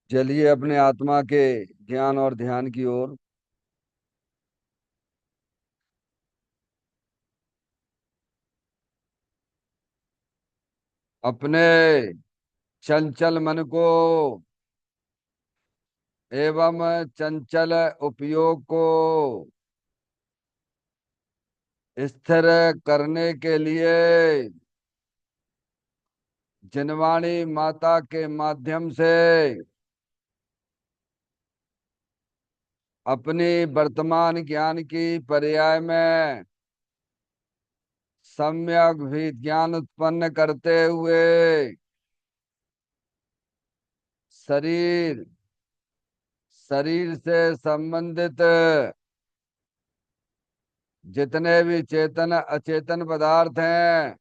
चलिए अपने आत्मा के ज्ञान और ध्यान की ओर। अपने चंचल मन को एवं चंचल उपयोग को स्थिर करने के लिए जिनवाणी माता के माध्यम से अपनी वर्तमान ज्ञान की पर्याय में सम्यक भी ज्ञान उत्पन्न करते हुए शरीर शरीर से संबंधित जितने भी चेतन अचेतन पदार्थ हैं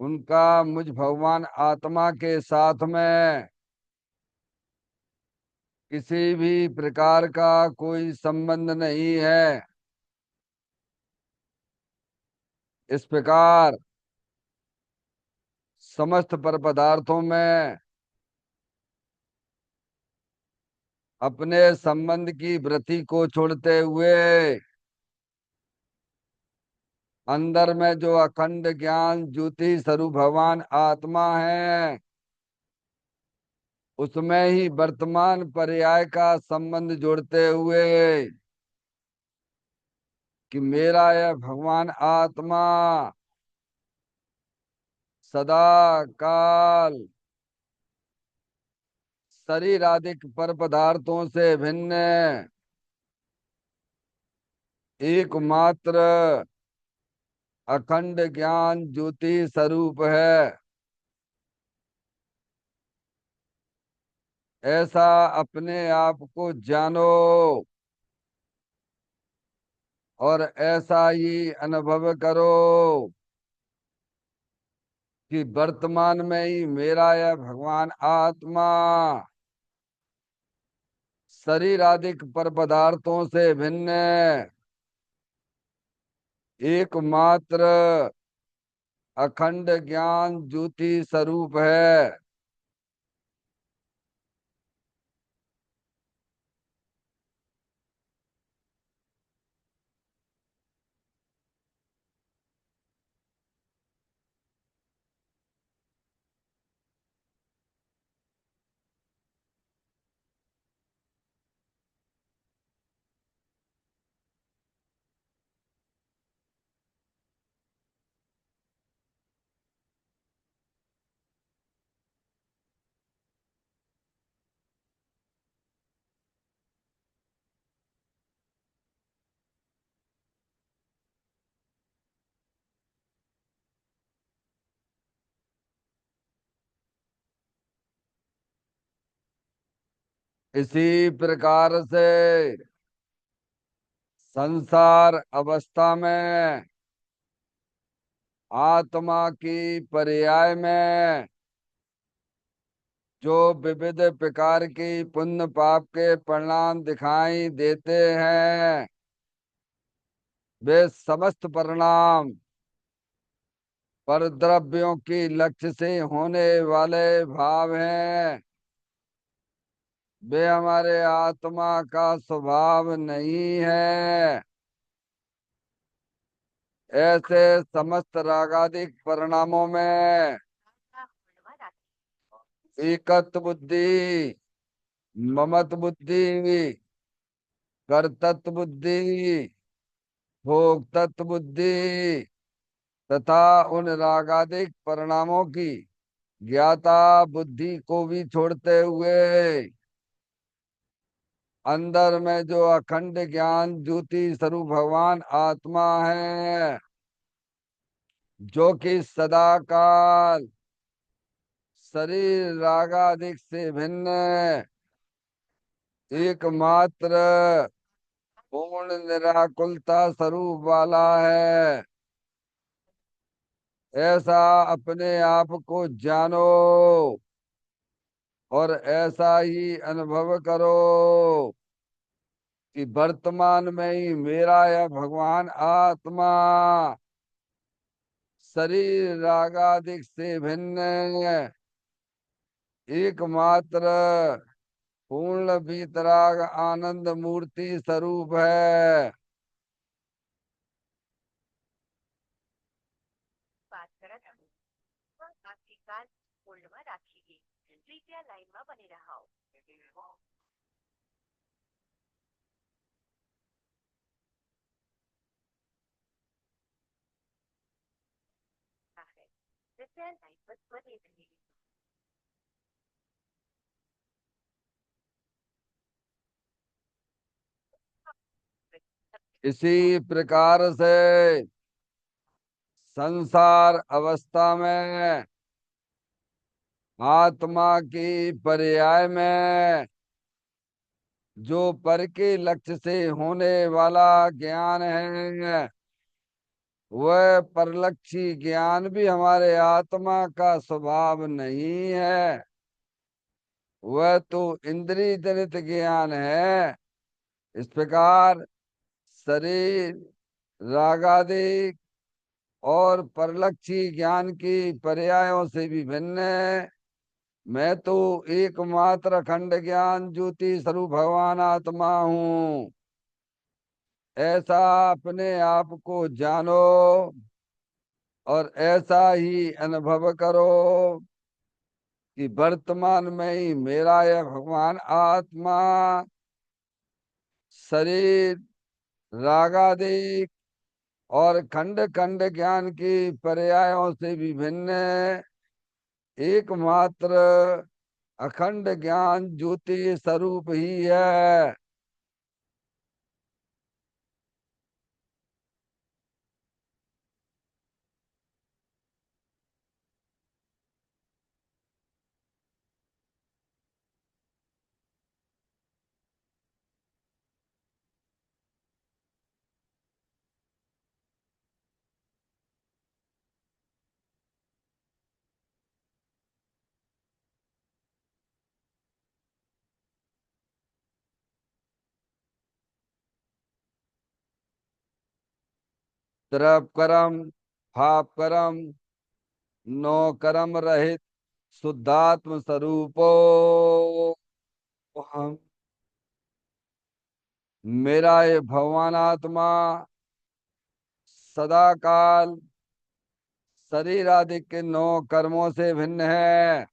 उनका मुझ भगवान आत्मा के साथ में किसी भी प्रकार का कोई संबंध नहीं है। इस प्रकार समस्त पर पदार्थों में अपने संबंध की वृत्ति को छोड़ते हुए अंदर में जो अखंड ज्ञान ज्योति स्वरूप भगवान आत्मा है उसमें ही वर्तमान पर्याय का संबंध जोड़ते हुए कि मेरा यह भगवान आत्मा सदा काल शरीर आदि पर पदार्थों से भिन्न एकमात्र अखंड ज्ञान ज्योति स्वरूप है। ऐसा अपने आप को जानो और ऐसा ही अनुभव करो कि वर्तमान में ही मेरा यह भगवान आत्मा शरीर आदि पर पदार्थों से भिन्न एकमात्र अखंड ज्ञान ज्योति स्वरूप है। इसी प्रकार से संसार अवस्था में आत्मा की पर्याय में जो विविध प्रकार की पुण्य पाप के परिणाम दिखाई देते हैं वे समस्त परिणाम पर द्रव्यों की लक्ष्य से होने वाले भाव हैं। वे हमारे आत्मा का स्वभाव नहीं है। ऐसे समस्त रागादिक परिणामों में एकत्व बुद्धि ममत बुद्धि कर्तृत्व बुद्धि भोक्तत्व बुद्धि तथा उन रागादिक परिणामों की ज्ञाता बुद्धि को भी छोड़ते हुए अंदर में जो अखंड ज्ञान ज्योति स्वरूप भगवान आत्मा है जो कि सदा काल शरीर रागादिक से भिन्न एकमात्र पूर्ण निराकुलता स्वरूप वाला है। ऐसा अपने आप को जानो और ऐसा ही अनुभव करो कि वर्तमान में ही मेरा यह भगवान आत्मा शरीर रागादिक से भिन्न एकमात्र पूर्ण वीतराग आनंद मूर्ति स्वरूप है। વાત કરત હતું આવતીકાલ હોલ્ડમાં રાખી ગઈ પ્રીતિયા લાઈનમાં બની રહાઓ પ્રીતિયા લાઈન પર બની રહી इसी प्रकार से संसार अवस्था में आत्मा की पर्याय में जो पर के लक्ष्य से होने वाला ज्ञान है, वह परलक्षी ज्ञान भी हमारे आत्मा का स्वभाव नहीं है। वह तो इंद्रिय जनित ज्ञान है। इस प्रकार शरीर, रागादि और परलक्षी ज्ञान की पर्यायों से भी भिन्न है। मैं तो एकमात्र अखंड ज्ञान ज्योति स्वरूप भगवान आत्मा हूँ। ऐसा अपने आप को जानो और ऐसा ही अनुभव करो कि वर्तमान में ही मेरा यह भगवान आत्मा शरीर, रागादिक और खंड खंड ज्ञान की पर्यायों से भी भिन्न है। एकमात्र अखंड ज्ञान ज्योति स्वरूप ही है। तरप करम, भाप करम, नो कर्म रहित शुद्धात्म स्वरूपो हम। मेरा ये भगवान आत्मा सदा काल शरीर आदि के 9 कर्मों से भिन्न है।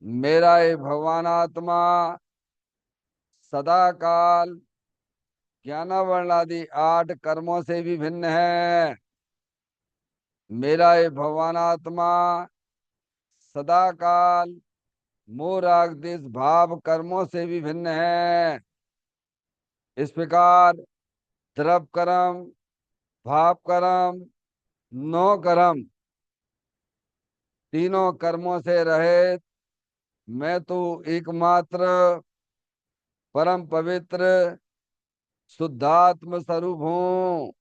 मेरा ये भगवान आत्मा सदा काल ज्ञानावरण आदि 8 कर्मों से भी भिन्न है। मेरा ये भगवान आत्मा सदा काल मोह राग द्वेष भाव कर्मों से भी भिन्न है। इस प्रकार द्रव कर्म, भाव कर्म, 9 कर्म, तीनों कर्मों से रहित मैं तो एकमात्र परम पवित्र शुद्धात्म स्वरूप हूँ।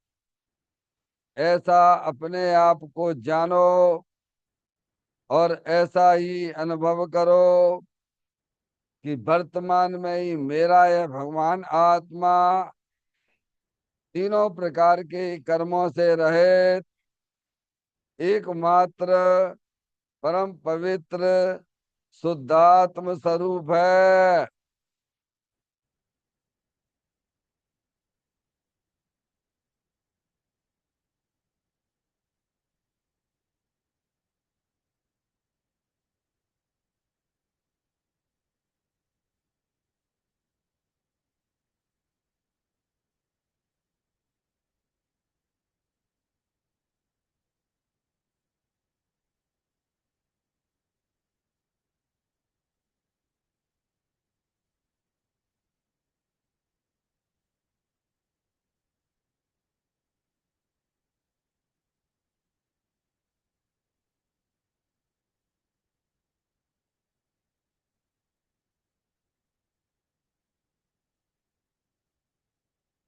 ऐसा अपने आप को जानो और ऐसा ही अनुभव करो कि वर्तमान में ही मेरा यह भगवान आत्मा तीनों प्रकार के कर्मों से रहित एकमात्र परम पवित्र शुद्धात्म स्वरूप है।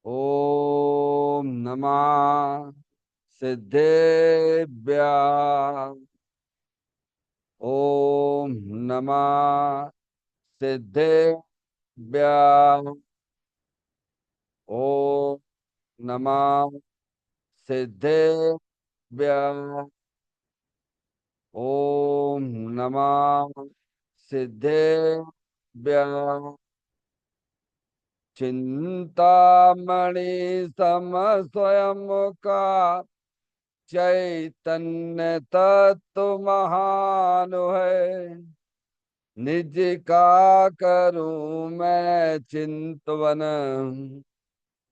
ओम नमः सिद्धेभ्य। ओम नमः सिद्धेभ्य। ओम नमः सिद्धेभ्य। ओम नमः सिद्धेभ्यः चिंतामणि सम स्वयं का चैतन्य तत्व महान है। निज का करूं मैं चिंतवन,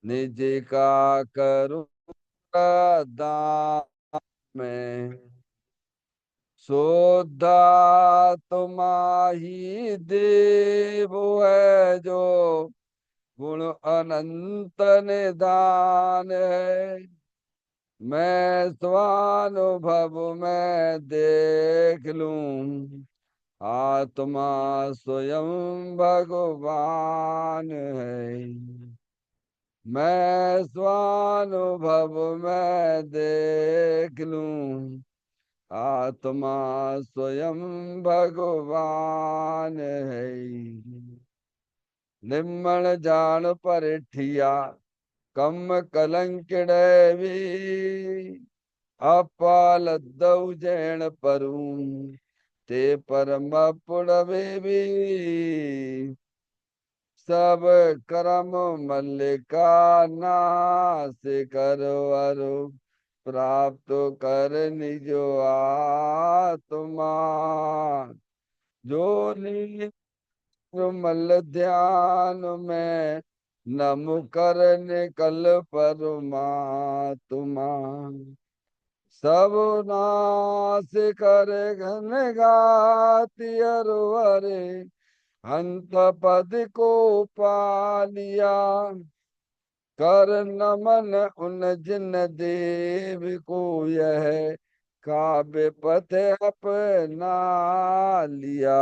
निज का करूं दान में। शुद्धा तुम्हारी देव है जो गुण अनंत निधान है। मैं स्वानुभव में देख लूं, आत्मा स्वयं भगवान है। मैं स्वानुभव में देख लूं, आत्मा स्वयं भगवान है। निम्मण जान परिठिया कम कलंकिड़ भी, अपालद्दौ जैन परूं ते परम पुड़वे भी। सब करम मल्लिका नाश करवरु, प्राप्त कर निजो आत्मा। जो निर्मल ध्यान में नम कर निकल परमात्मा। सब नाश कर घन गाति अरे, अंत पद को पा लिया। कर नमन उन जिन देव को यह काव्य पथ अपना लिया।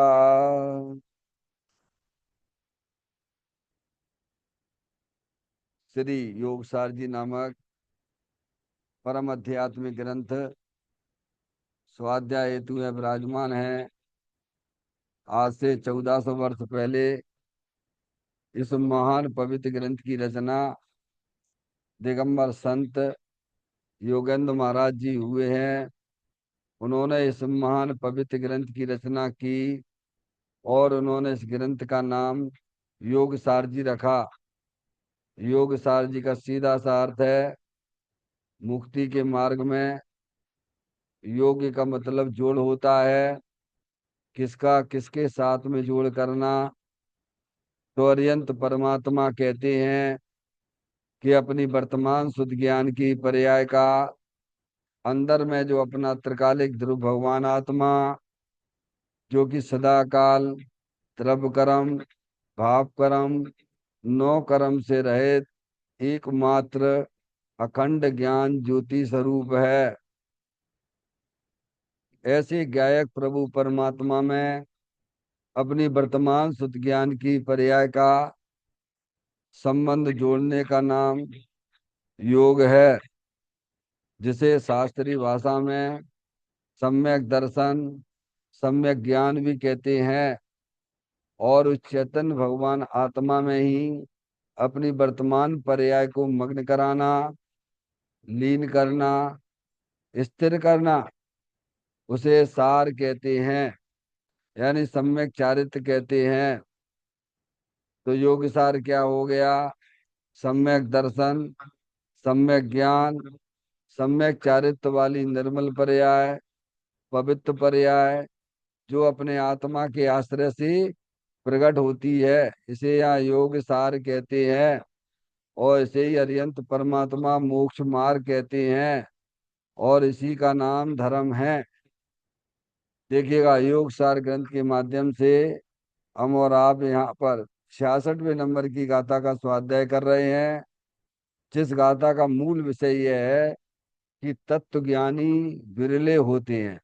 श्री योगसार जी नामक परम आध्यात्मिक ग्रंथ स्वाध्याय हेतु में विराजमान है। आज से 1400 वर्ष पहले इस महान पवित्र ग्रंथ की रचना दिगंबर संत योगेंद्र महाराज जी हुए हैं। उन्होंने इस महान पवित्र ग्रंथ की रचना की और उन्होंने इस ग्रंथ का नाम योग सार जी रखा। योग सार जी का सीधा सा अर्थ है मुक्ति के मार्ग में योग का मतलब जोड़ होता है। किसका किसके साथ में जोड़ करना। तो अर्यंत परमात्मा कहते हैं कि अपनी वर्तमान शुद्ध ज्ञान की पर्याय का अंदर में जो अपना त्रिकालिक ध्रुव भगवान आत्मा जो कि सदा काल द्रव्य कर्म भाव कर्म नौ कर्म से रहित एकमात्र अखंड ज्ञान ज्योति स्वरूप है। ऐसे गायक प्रभु परमात्मा में अपनी वर्तमान शुद्ध ज्ञान की पर्याय का संबंध जोड़ने का नाम योग है, जिसे शास्त्रीय भाषा में सम्यक दर्शन सम्यक ज्ञान भी कहते हैं। और उस चैतन्य भगवान आत्मा में ही अपनी वर्तमान पर्याय को मग्न कराना, लीन करना, स्थिर करना, उसे सार कहते हैं, यानी सम्यक चारित्र कहते हैं। तो योग सार क्या हो गया? सम्यक दर्शन, सम्यक ज्ञान, सम्यक चारित्र वाली निर्मल पर्याय, पवित्र पर्याय जो अपने आत्मा के आश्रय से प्रकट होती है, इसे यहाँ योग सार कहते हैं। और इसे ही अरियंत परमात्मा मोक्ष मार्ग कहते हैं और इसी का नाम धर्म है। देखिएगा योग सार ग्रंथ के माध्यम से हम और आप यहाँ पर 66वें नंबर की गाथा का स्वाध्याय कर रहे हैं, जिस गाथा का मूल विषय यह है कि तत्व ज्ञानी विरले होते हैं,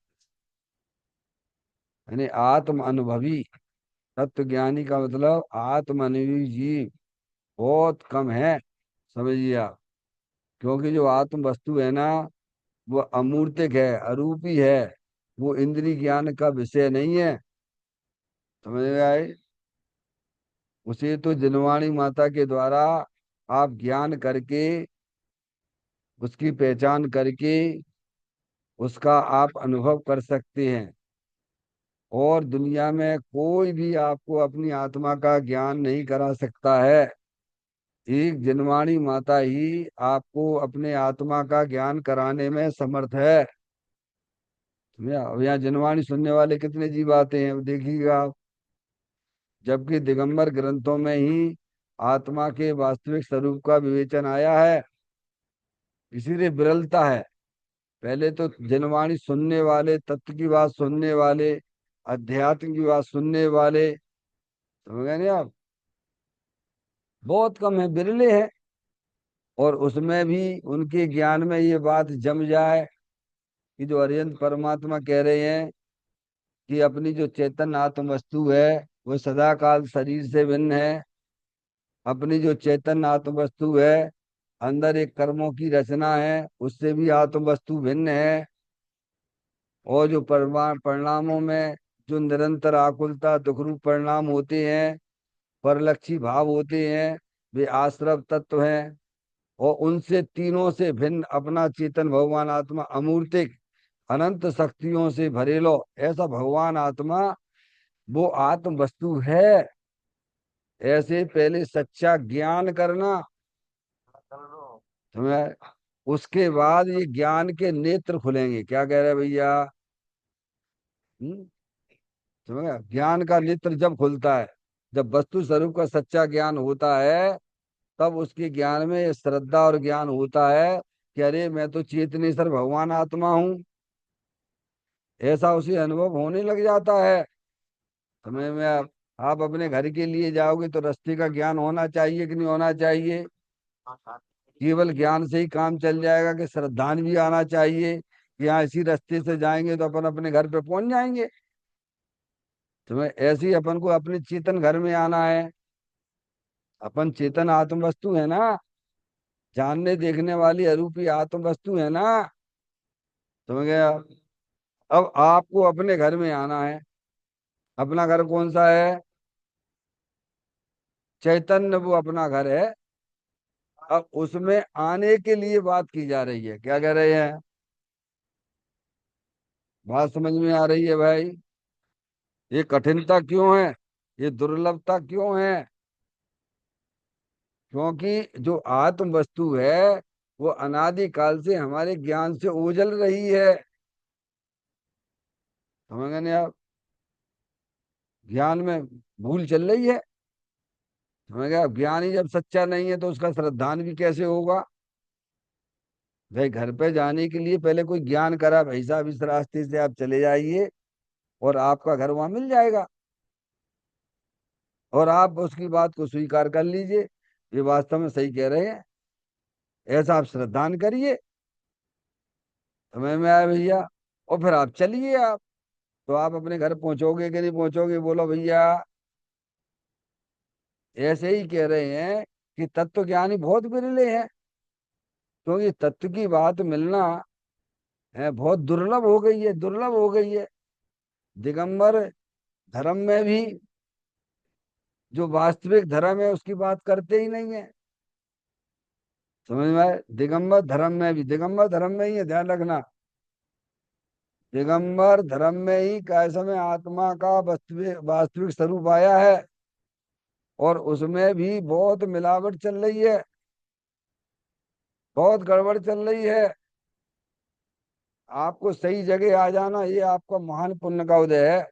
यानी आत्म अनुभवी। तत्व ज्ञानी का मतलब आत्म अनुभवी जीव बहुत कम है, समझिए आप। क्योंकि जो आत्म वस्तु है ना, वो अमूर्तिक है, अरूपी है, वो इंद्रिय ज्ञान का विषय नहीं है। समझ में आए? उसे तो जिनवाणी माता के द्वारा आप ज्ञान करके उसकी पहचान करके उसका आप अनुभव कर सकते हैं। और दुनिया में कोई भी आपको अपनी आत्मा का ज्ञान नहीं करा सकता है। एक जिनवाणी माता ही आपको अपने आत्मा का ज्ञान कराने में समर्थ है। अब यहाँ जिनवाणी सुनने वाले कितने जीव आते हैं, अब देखिएगा आप। जबकि दिगंबर ग्रंथों में ही आत्मा के वास्तविक स्वरूप का विवेचन आया है, इसीलिए विरलता है। पहले तो जनवाणी सुनने वाले, तत्व की बात सुनने वाले, अध्यात्म की बात सुनने वाले, समझ गए नहीं आप, बहुत कम है, बिरले हैं। और उसमें भी उनके ज्ञान में ये बात जम जाए कि जो अरिहंत परमात्मा कह रहे हैं कि अपनी जो चेतन आत्म वस्तु है वो सदा काल शरीर से भिन्न है। अपनी जो चेतन आत्म वस्तु है अंदर एक कर्मों की रचना है, उससे भी आत्म वस्तु भिन्न है। और जो परिणामों में जो निरंतर आकुलता दुखरूप परिणाम होते हैं, परलक्षी भाव होते हैं, वे आश्रव तत्व हैं। और उनसे तीनों से भिन्न अपना चेतन भगवान आत्मा अमूर्तिक अनंत शक्तियों से भरेलो ऐसा भगवान आत्मा वो आत्म वस्तु है। ऐसे पहले सच्चा ज्ञान करना तुम्हें, उसके बाद ये ज्ञान के नेत्र खुलेंगे। क्या कह रहे भैया? हम्म? समझ गए? ज्ञान का नेत्र जब खुलता है, जब वस्तु स्वरूप का सच्चा ज्ञान होता है, तब उसके ज्ञान में ये श्रद्धा और ज्ञान होता है कि अरे मैं तो चेतनेश्वर भगवान आत्मा हूँ। ऐसा उसे अनुभव होने लग जाता है। समय में आप अपने घर के लिए जाओगे तो रास्ते का ज्ञान होना चाहिए कि नहीं होना चाहिए? केवल ज्ञान से ही काम चल जाएगा कि श्रद्धान भी आना चाहिए कि यहाँ इसी रास्ते से जाएंगे तो अपन अपने घर पे पहुंच जाएंगे? तुम्हें ऐसे ही अपन को अपने चेतन घर में आना है। अपन चेतन आत्म वस्तु है ना, जानने देखने वाली अरूपी आत्म वस्तु है ना। समझ गया? अब आपको अपने घर में आना है। अपना घर कौन सा है? चैतन्य वो अपना घर है। अब उसमें आने के लिए बात की जा रही है। क्या कह रहे हैं? बात समझ में आ रही है भाई? ये कठिनता क्यों है, ये दुर्लभता क्यों है? क्योंकि जो आत्म वस्तु है वो अनादि काल से हमारे ज्ञान से ओझल रही है। समझ गए नहीं आप? ज्ञान में भूल चल रही है। समझ गया? ज्ञान ही जब सच्चा नहीं है तो उसका श्रद्धान भी कैसे होगा? भाई घर पे जाने के लिए पहले कोई ज्ञान करा, भाई साहब इस रास्ते से आप चले जाइए और आपका घर वहां मिल जाएगा। और आप उसकी बात को स्वीकार कर लीजिए, ये वास्तव में सही कह रहे हैं, ऐसा आप श्रद्धान करिए। समझ में आया भैया? और फिर आप चलिए आप, तो आप अपने घर पहुंचोगे कि नहीं पहुंचोगे बोलो भैया? ऐसे ही कह रहे हैं कि तत्व ज्ञानी बहुत विरले हैं, क्योंकि तत्व की बात मिलना है बहुत दुर्लभ हो गई है, दुर्लभ हो गई है। दिगंबर धर्म में भी जो वास्तविक धर्म है उसकी बात करते ही नहीं है। समझ में आए? दिगंबर धर्म में भी, दिगंबर धर्म में ही है, ध्यान रखना। दिगंबर धर्म में ही काय समय आत्मा का वास्तविक वास्तविक स्वरूप आया है। और उसमें भी बहुत मिलावट चल रही है, बहुत गड़बड़ चल रही है। आपको सही जगह आ जाना ये आपका महान पुण्य का उदय है।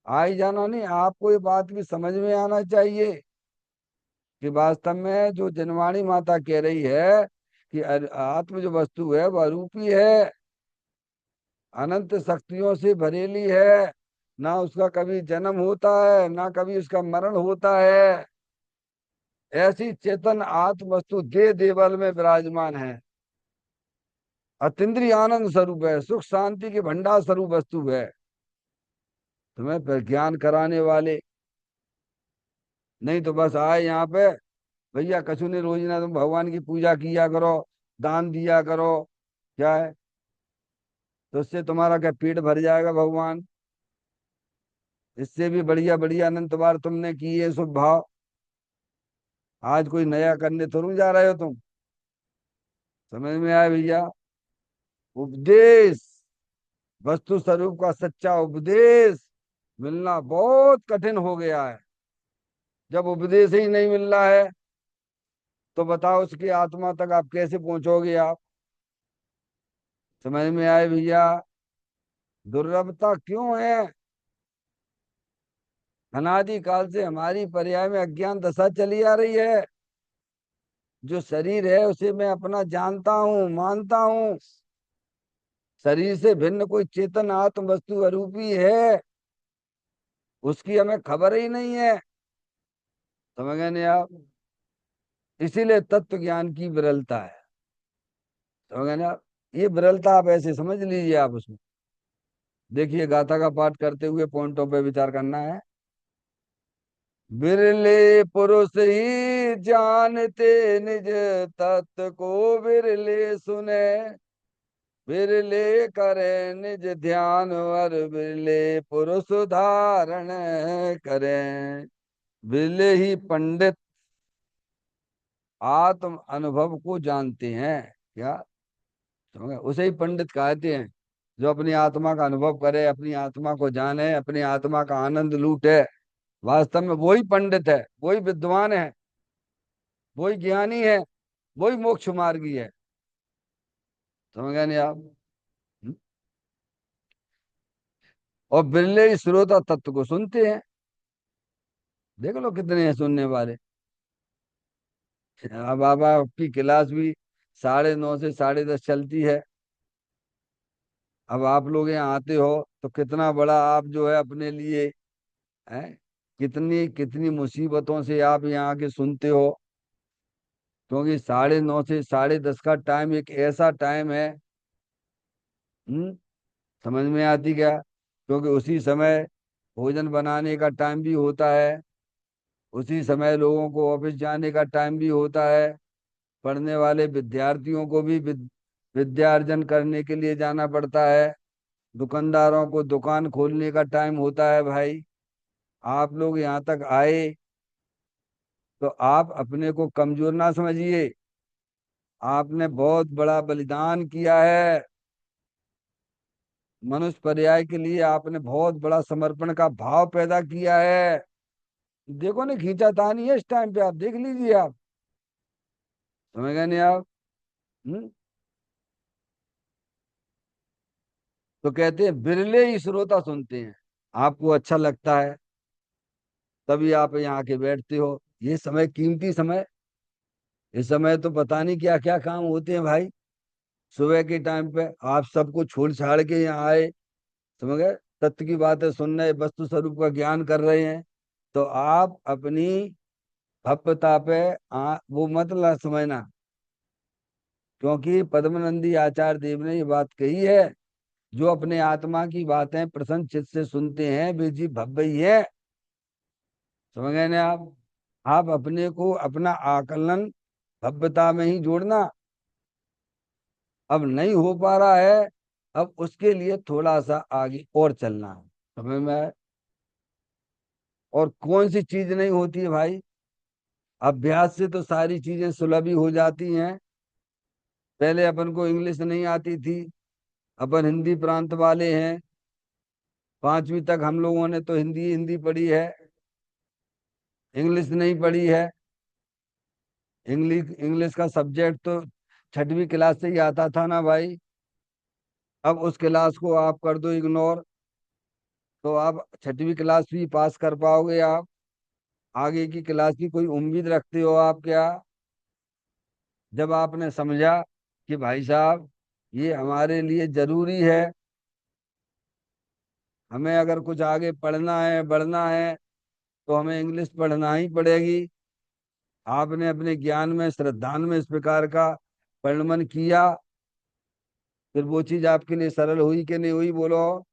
आ ही जाना नहीं, आपको ये बात भी समझ में आना चाहिए कि वास्तव में जो जनवाणी माता कह रही है कि आत्म जो वस्तु है वह रूपी है, अनंत शक्तियों से भरेली है। ना उसका कभी जन्म होता है ना कभी उसका मरण होता है। ऐसी चेतन आत्म वस्तु दे देवल में विराजमान है। अतीन्द्रिय आनंद स्वरूप है, सुख शांति के भंडार स्वरूप वस्तु है। तुम्हें ज्ञान कराने वाले नहीं तो बस आए यहाँ पे, भैया कछु नहीं, रोज ना तुम भगवान की पूजा किया करो, दान दिया करो। क्या है? तो उससे तुम्हारा क्या पेट भर जाएगा भगवान? इससे भी बढ़िया बढ़िया अनंत बार तुमने किए शुभ भाव। आज कोई नया करने थोड़ी जा रहे हो तुम। समझ में आया भैया? उपदेश, वस्तु स्वरूप का सच्चा उपदेश मिलना बहुत कठिन हो गया है। जब उपदेश ही नहीं मिल रहा है तो बताओ उसकी आत्मा तक आप कैसे पहुंचोगे आप? समझ में आए भैया? दुर्लभता क्यों है? अनादि काल से हमारी पर्याय में अज्ञान दशा चली आ रही है। जो शरीर है उसे मैं अपना जानता हूँ, मानता हूँ। शरीर से भिन्न कोई चेतन आत्म वस्तु अरूपी है, उसकी हमें खबर ही नहीं है। समझ गए नहीं आप? इसीलिए तत्व ज्ञान की विरलता है। समझ गए ना आप? ये विरलता आप ऐसे समझ लीजिए। आप उसमें देखिए, गाथा का पाठ करते हुए पॉइंटों पे विचार करना है। बिरले पुरुष ही जानते निज तत्व को, बिरले सुने, बिरले करे निज ध्यान, और बिरले पुरुष धारण करें। बिरले ही पंडित आत्म अनुभव को जानते हैं। क्या समझ गए? उसे ही पंडित कहते हैं, जो अपनी आत्मा का अनुभव करे, अपनी आत्मा को जाने, अपनी आत्मा का आनंद लूटे। वास्तव में वही पंडित है, वही विद्वान है, वही ज्ञानी है, वही मोक्ष मार्गी है। समझ गए नहीं आप? हम्म? और बिरले ही श्रोता तत्व को सुनते हैं। देख लो कितने हैं सुनने वाले। अब आपकी क्लास भी 9:30 से 10:30 चलती है। अब आप लोग यहाँ आते हो तो कितना बड़ा आप जो है अपने लिए है, कितनी कितनी मुसीबतों से आप यहाँ के सुनते हो। क्योंकि 9:30 से 10:30 का टाइम एक ऐसा टाइम है। हम्म? समझ में आती क्या? क्योंकि उसी समय भोजन बनाने का टाइम भी होता है, उसी समय लोगों को ऑफिस जाने का टाइम भी होता है, पढ़ने वाले विद्यार्थियों को भी विद्यार्जन करने के लिए जाना पड़ता है, दुकानदारों को दुकान खोलने का टाइम होता है भाई। आप लोग यहाँ तक आए तो आप अपने को कमजोर ना समझिए। आपने बहुत बड़ा बलिदान किया है। मनुष्य पर्याय के लिए आपने बहुत बड़ा समर्पण का भाव पैदा किया है। देखो ना, खींचातानी है इस टाइम पे, आप देख लीजिए आप। समझ गए नहीं आप? हम्म? तो कहते हैं बिरले ही श्रोता सुनते हैं। आपको अच्छा लगता है तभी आप यहाँ आके बैठते हो। ये समय कीमती समय। इस समय तो पता नहीं क्या क्या काम होते हैं भाई। सुबह के टाइम पे आप सबको छोड़ छाड़ के यहाँ आए, समझ गए, तत्व की बातें सुन रहे, वस्तु स्वरूप का ज्ञान कर रहे हैं। तो आप अपनी भप्पता पे वो मत ला समझना। क्योंकि पद्मनंदी आचार्य देव ने ये बात कही है, जो अपने आत्मा की बातें प्रसन्न चित्त से सुनते हैं वे जी भव्य ही है। समझ गए ना आप? आप अपने को अपना आकलन भव्यता में ही जोड़ना। अब नहीं हो पा रहा है, अब उसके लिए थोड़ा सा आगे और चलना है। समझ में आए? और कौन सी चीज नहीं होती है भाई? अभ्यास से तो सारी चीजें सुलभ ही हो जाती हैं। पहले अपन को इंग्लिश नहीं आती थी, अपन हिंदी प्रांत वाले हैं, 5वीं तक हम लोगों ने तो हिंदी हिंदी पढ़ी है, इंग्लिश नहीं पढ़ी है। इंग्लिश इंग्लिश का सब्जेक्ट तो 6वीं क्लास से ही आता था ना भाई। अब उस क्लास को आप कर दो इग्नोर, तो आप 6वीं क्लास भी पास कर पाओगे आप? आगे की क्लास की कोई उम्मीद रखते हो आप क्या? जब आपने समझा कि भाई साहब ये हमारे लिए जरूरी है, हमें अगर कुछ आगे पढ़ना है बढ़ना है तो हमें इंग्लिश पढ़ना ही पड़ेगी। आपने अपने ज्ञान में श्रद्धान में इस प्रकार का परिणमन किया, फिर वो चीज आपके लिए सरल हुई कि नहीं हुई बोलो?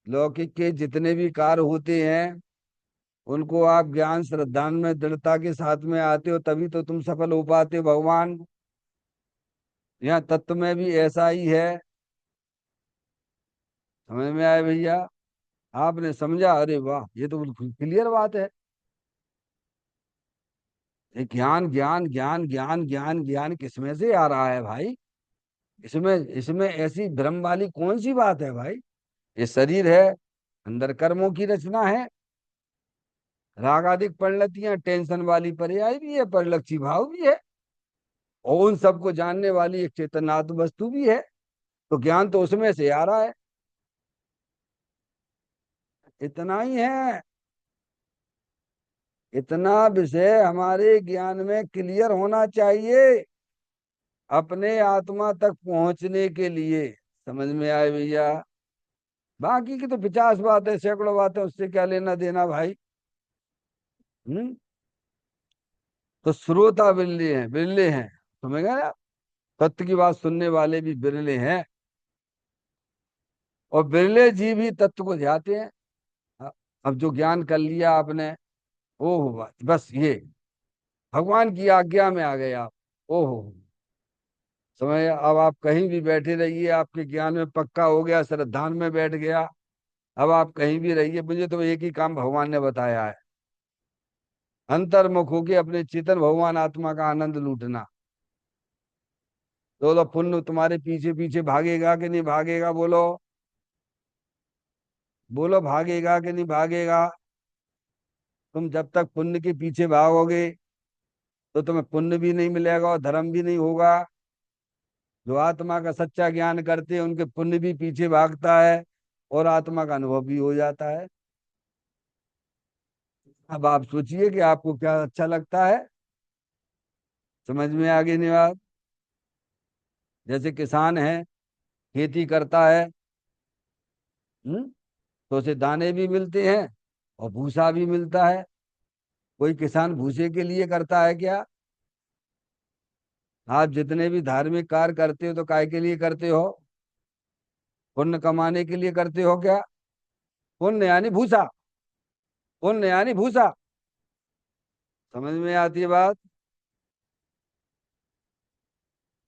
लौकिक के जितने भी कार्य होते हैं उनको आप ज्ञान श्रद्धान में दृढ़ता के साथ में आते हो तभी तो तुम सफल हो पाते हो भगवान। यहाँ तत्व में भी ऐसा ही है। समझ में आए भैया? आपने समझा, अरे वाह, ये तो बिल्कुल क्लियर बात है। ये ज्ञान ज्ञान ज्ञान ज्ञान ज्ञान ज्ञान किसमें से आ रहा है भाई? इसमें इसमें ऐसी भ्रम वाली कौन सी बात है भाई? ये शरीर है, अंदर कर्मों की रचना है। राग आदि परिणतियां टेंशन वाली पर्याय भी है, परिलक्षी भाव भी है, और उन सबको जानने वाली एक चेतनात्म वस्तु भी है। तो ज्ञान तो उसमें से आ रहा है। इतना ही है। इतना विषय हमारे ज्ञान में क्लियर होना चाहिए अपने आत्मा तक पहुंचने के लिए। समझ में आए भैया? बाकी की तो 50 बातें, सैकड़ों बातें, उससे क्या लेना देना भाई। हम्म। तो श्रोता बिरले हैं, समझ गए आप? तत्व की बात सुनने वाले भी बिरले हैं, और बिरले जीव ही तत्व को ध्याते हैं। अब जो ज्ञान कर लिया आपने, ओहो बस ये भगवान की आज्ञा में आ गए आप। ओहो, समझ गए? अब आप कहीं भी बैठे रहिए, आपके ज्ञान में पक्का हो गया, श्रद्धान में बैठ गया। अब आप कहीं भी रहिए, मुझे तो एक ही काम भगवान ने बताया है, अंतर्मुख होके अपने चेतन भगवान आत्मा का आनंद लूटना। तो पुण्य तुम्हारे पीछे पीछे भागेगा कि नहीं भागेगा? बोलो, बोलो, भागेगा कि नहीं भागेगा? तुम जब तक पुण्य के पीछे भागोगे तो तुम्हें पुण्य भी नहीं मिलेगा और धर्म भी नहीं होगा। जो आत्मा का सच्चा ज्ञान करते हैं उनके पुण्य भी पीछे भागता है, और आत्मा का अनुभव भी हो जाता है। अब आप सोचिए कि आपको क्या अच्छा लगता है। समझ में आ गई नहीं बात? जैसे किसान है, खेती करता है, हम्म, तो उसे दाने भी मिलते हैं और भूसा भी मिलता है। कोई किसान भूसे के लिए करता है क्या? आप जितने भी धार्मिक कार्य करते हो तो काय के लिए करते हो? पुण्य कमाने के लिए करते हो क्या? पुण्य यानी भूसा, पुण्य यानी भूसा। समझ में आती है बात?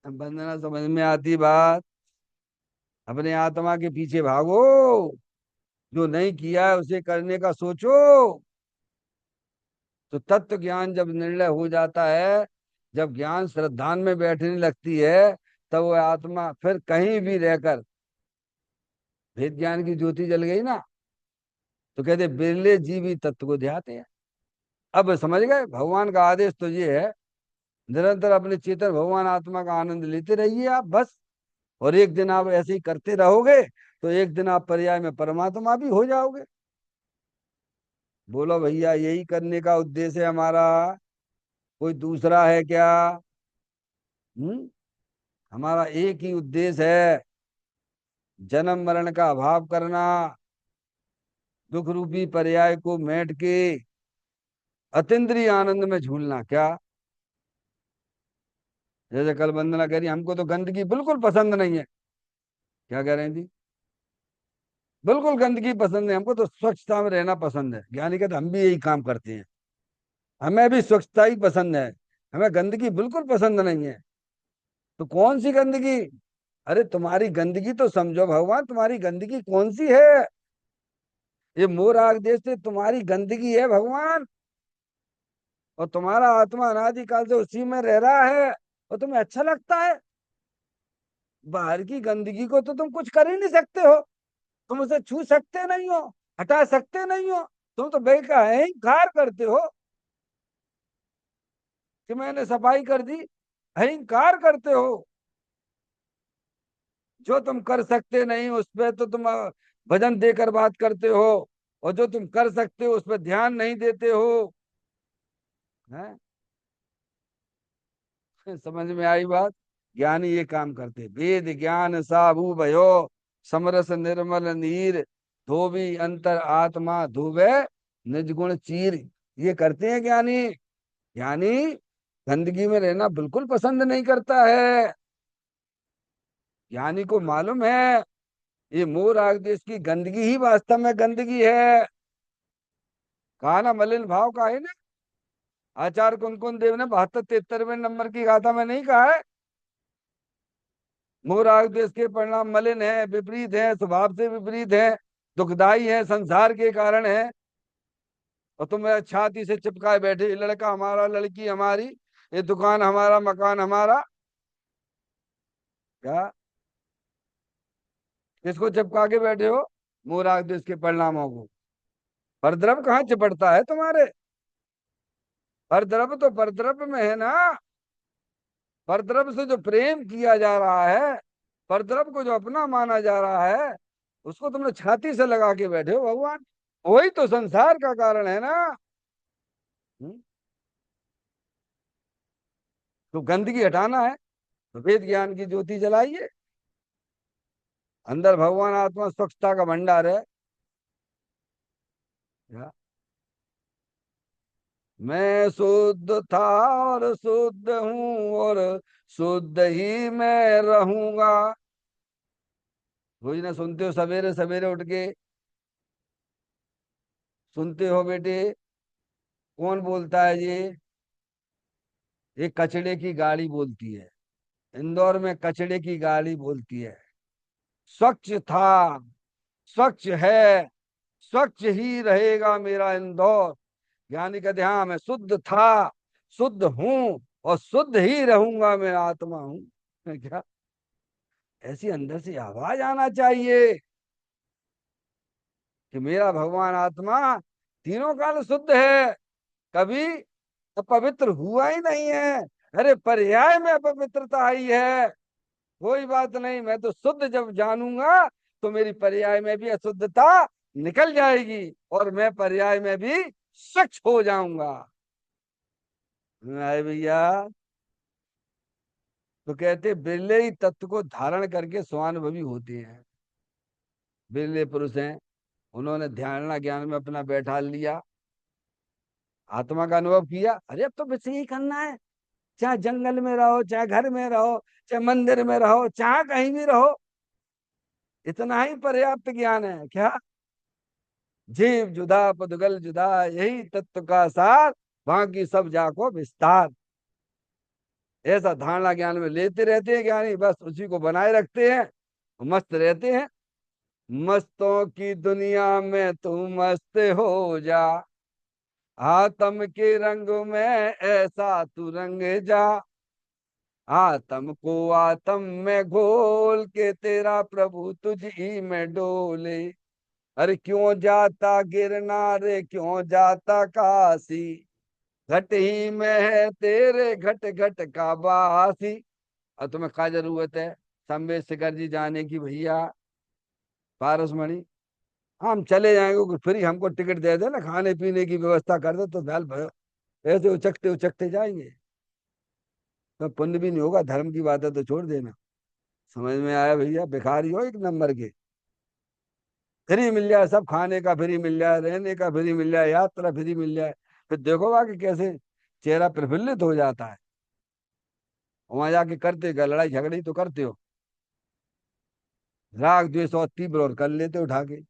वंदना, समझ में आती बात? अपने आत्मा के पीछे भागो, जो नहीं किया है उसे करने का सोचो। तो तत्व ज्ञान जब निर्णय हो जाता है, जब ज्ञान श्रद्धान में बैठने लगती है, तब वह आत्मा फिर कहीं भी रहकर, भेद ज्ञान की ज्योति जल गई ना, तो कहते बिरले जीवी तत्व को ध्याते हैं। अब समझ गए? भगवान का आदेश तो ये है, निरंतर अपने चेतन भगवान आत्मा का आनंद लेते रहिए आप, बस। और एक दिन आप ऐसे ही करते रहोगे तो एक दिन आप पर्याय में परमात्मा भी हो जाओगे। बोलो भैया, यही करने का उद्देश्य है हमारा, कोई दूसरा है क्या? हम्म। हमारा एक ही उद्देश्य है, जन्म मरण का अभाव करना, दुख रूपी पर्याय को मेट के अतीन्द्रिय आनंद में झूलना। क्या? जैसे कल वंदना कह रही हमको तो गंदगी बिल्कुल पसंद नहीं है। क्या कह रही थी? बिल्कुल गंदगी पसंद है हमको, तो स्वच्छता में रहना पसंद है। ज्ञानी कहते हम भी यही काम करते हैं, हमें भी स्वच्छता ही पसंद है, हमें गंदगी बिल्कुल पसंद नहीं है। तो कौन सी गंदगी? अरे तुम्हारी गंदगी तो समझो भगवान, तुम्हारी गंदगी कौन सी है? ये मोर आग देश से तुम्हारी गंदगी है भगवान, और तुम्हारा आत्मा अनादिकाल से उसी में रह रहा है, और तुम्हें अच्छा लगता है। बाहर की गंदगी को तो तुम कुछ कर ही नहीं सकते हो, तुम उसे छू सकते नहीं हो, हटा सकते नहीं हो। तुम तो बेका है अहंकार करते हो कि मैंने सफाई कर दी, अहंकार करते हो। जो तुम कर सकते नहीं उस पर तो तुम वजन देकर बात करते हो, और जो तुम कर सकते हो उस पर ध्यान नहीं देते हो। हैं? समझ में आई बात? ज्ञानी ये काम करते, वेद ज्ञान साबु भयो, समरस निर्मल नीर, धोबी अंतर आत्मा धुवे, निज गुण चीर। ये करते हैं ज्ञानी। ज्ञानी गंदगी में रहना बिल्कुल पसंद नहीं करता है। ज्ञानी को मालूम है ये मोर आग देश की गंदगी ही वास्तव में गंदगी है। कहा ना, मलिन भाव का है ना। आचार्य कुंकुन देव ने 72-73वें नंबर की गाथा में नहीं कहा है, मोर आग देश के परिणाम मलिन है, विपरीत है, स्वभाव से विपरीत है, दुखदाई है, संसार के कारण है। और तुम मेरा छाती से चिपकाए बैठे, ये लड़का हमारा, लड़की हमारी, ये दुकान हमारा, मकान हमारा। क्या? किसको चिपका के बैठे हो? मूराग देश के परिणामों को। परद्रव कहाँ चिपटता है तुम्हारे? परद्रव तो परद्रव में है ना। परद्रव से जो प्रेम किया जा रहा है, परद्रव को जो अपना माना जा रहा है, उसको तुमने छाती से लगा के बैठे हो भगवान। वही तो संसार का कारण है ना। हम्म? तो गंदगी हटाना है तो वेद ज्ञान की ज्योति जलाइए। अंदर भगवान आत्मा स्वच्छता का भंडार है। या, मैं शुद्ध था और शुद्ध हूँ और शुद्ध ही मैं रहूंगा। रोज ना सुनते हो सवेरे सवेरे उठ के? सुनते हो बेटे? कौन बोलता है ये? ये कचड़े की गाड़ी बोलती है। इंदौर में कचड़े की गाड़ी बोलती है। स्वच्छ था, स्वच्छ है, स्वच्छ ही रहेगा मेरा इंदौर। ज्ञानी कहते हाँ मैं शुद्ध था, शुद्ध हूं और शुद्ध ही रहूंगा, मैं आत्मा हूं। क्या? ऐसी अंदर से आवाज आना चाहिए कि मेरा भगवान आत्मा तीनों काल शुद्ध है, कभी अपवित्र हुआ ही नहीं है। अरे पर्याय में अपवित्रता आई है, कोई बात नहीं, मैं तो शुद्ध जब जानूंगा तो मेरी पर्याय में भी अशुद्धता निकल जाएगी और मैं पर्याय में भी स्वच्छ हो जाऊंगा। अरे भैया, तो कहते बिरले ही तत्व को धारण करके स्वानुभवी होते हैं। बिरले पुरुष हैं, उन्होंने ध्यान ज्ञान में अपना बैठा लिया, आत्मा का अनुभव किया। अरे अब तो बस यही करना है, चाहे जंगल में रहो, चाहे घर में रहो, चाहे मंदिर में रहो, चाहे कहीं भी रहो, इतना ही पर्याप्त ज्ञान है। क्या? जीव जुदा पुद्गल जुदा, यही तत्व का सार, बाकी सब जाको विस्तार। ऐसा धारणा ज्ञान में लेते रहते हैं ज्ञानी, बस उसी को बनाए रखते हैं, मस्त रहते हैं। मस्तों की दुनिया में तू मस्त हो जा, आत्म के रंग में ऐसा तू रंग जा, आत्म को आत्म में घोल के तेरा प्रभु तुझ ही में डोले। अरे क्यों जाता गिरना रे, क्यों जाता काशी, घट ही में है तेरे घट घट का बासी। और तुम्हें क्या जरूरत है संवेद शिखर जी जाने की भैया? पारसमणि, हम चले जाएंगे, कुछ फ्री हमको टिकट दे दे ना, खाने पीने की व्यवस्था कर दे तो दाल भर, ऐसे उचकते उचकते जाएंगे तो पुण्य भी नहीं होगा। धर्म की बात है तो छोड़ देना। समझ में आया भैया? भिखारी हो एक नंबर के। फ्री मिल जाए सब, खाने का फ्री मिल जाए, रहने का फ्री मिल जाए, यात्रा फ्री मिल जाए, फिर देखोगा कि कैसे चेहरा प्रफुल्लित हो जाता है। वहां जाके करते क्या? लड़ाई झगड़ी तो करते हो, राग द्वेष और तीव्र और कर लेते हो उठा के,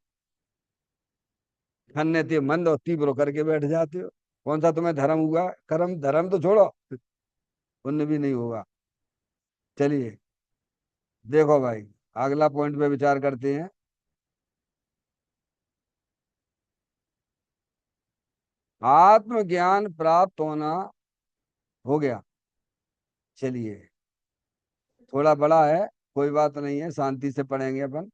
खन्ने ते मंद और तीव्र करके बैठ जाते हो। कौन सा तुम्हें धर्म हुआ? कर्म धर्म तो छोड़ो, पुण्य भी नहीं होगा। चलिए, देखो भाई, अगला पॉइंट पे विचार करते हैं। आत्मज्ञान प्राप्त होना हो गया। चलिए, थोड़ा बड़ा है, कोई बात नहीं है, शांति से पढ़ेंगे अपन।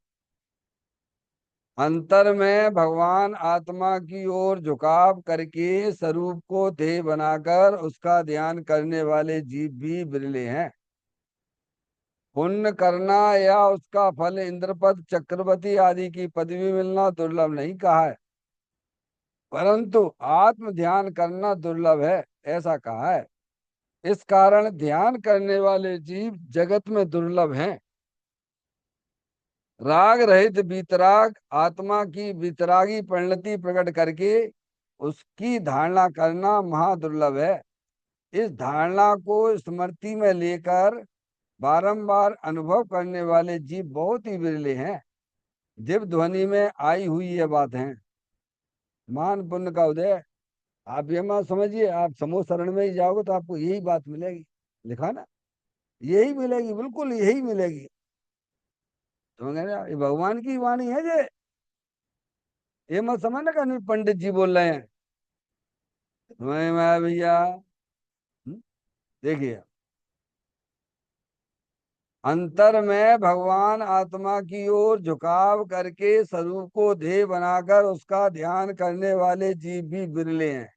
अंतर में भगवान आत्मा की ओर झुकाव करके स्वरूप को ध्येय बनाकर उसका ध्यान करने वाले जीव भी बिरले हैं। पुण्य करना या उसका फल इंद्रपद चक्रवर्ती आदि की पदवी मिलना दुर्लभ नहीं कहा है, परंतु आत्म ध्यान करना दुर्लभ है ऐसा कहा है। इस कारण ध्यान करने वाले जीव जगत में दुर्लभ हैं। राग रहित वीतराग आत्मा की वीतरागी परिणति प्रकट करके उसकी धारणा करना महादुर्लभ है। इस धारणा को स्मृति में लेकर बारंबार अनुभव करने वाले जीव बहुत ही विरले हैं। दिव्य ध्वनि में आई हुई ये बात है। मान पुण्य का उदय। आप ये मत समझिए, आप समूह शरण में ही जाओगे तो आपको यही बात मिलेगी, लिखा ना, यही मिलेगी, बिल्कुल यही मिलेगी। तो कह रहे ये भगवान की वाणी है ये मत समझना कि नहीं पंडित जी बोल रहे हैं। मैं भैया, हम्म, देखिए, अंतर में भगवान आत्मा की ओर झुकाव करके स्वरूप को ध्येय बनाकर उसका ध्यान करने वाले जीव भी बिरले हैं।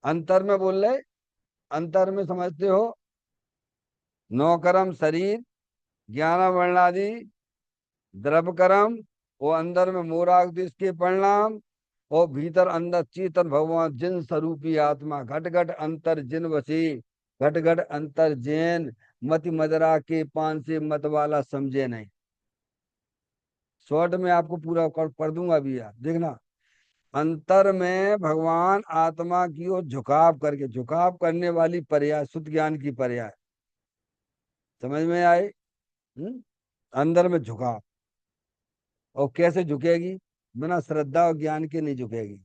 अंतर में बोल रहे, अंतर में समझते हो, नौ कर्म शरीर, ज्ञान वर्णादि, द्रव्य कर्म, वो अंदर में मोराग्दिश के परिणाम, और भीतर अंदर चेतन भगवान जिन स्वरूपी आत्मा, घट घट अंतर जिन वसी, घट घट अंतर जैन, मति मदरा के पान से मत वाला समझे नहीं। शॉर्ट में आपको पूरा कर दूंगा अभी, आप देखना। अंतर में भगवान आत्मा की ओर झुकाव करके, झुकाव करने वाली पर्याय शुद्ध ज्ञान की पर्याय समझ में आए। अंदर में झुकाव, और कैसे झुकेगी? बिना श्रद्धा और ज्ञान के नहीं झुकेगी।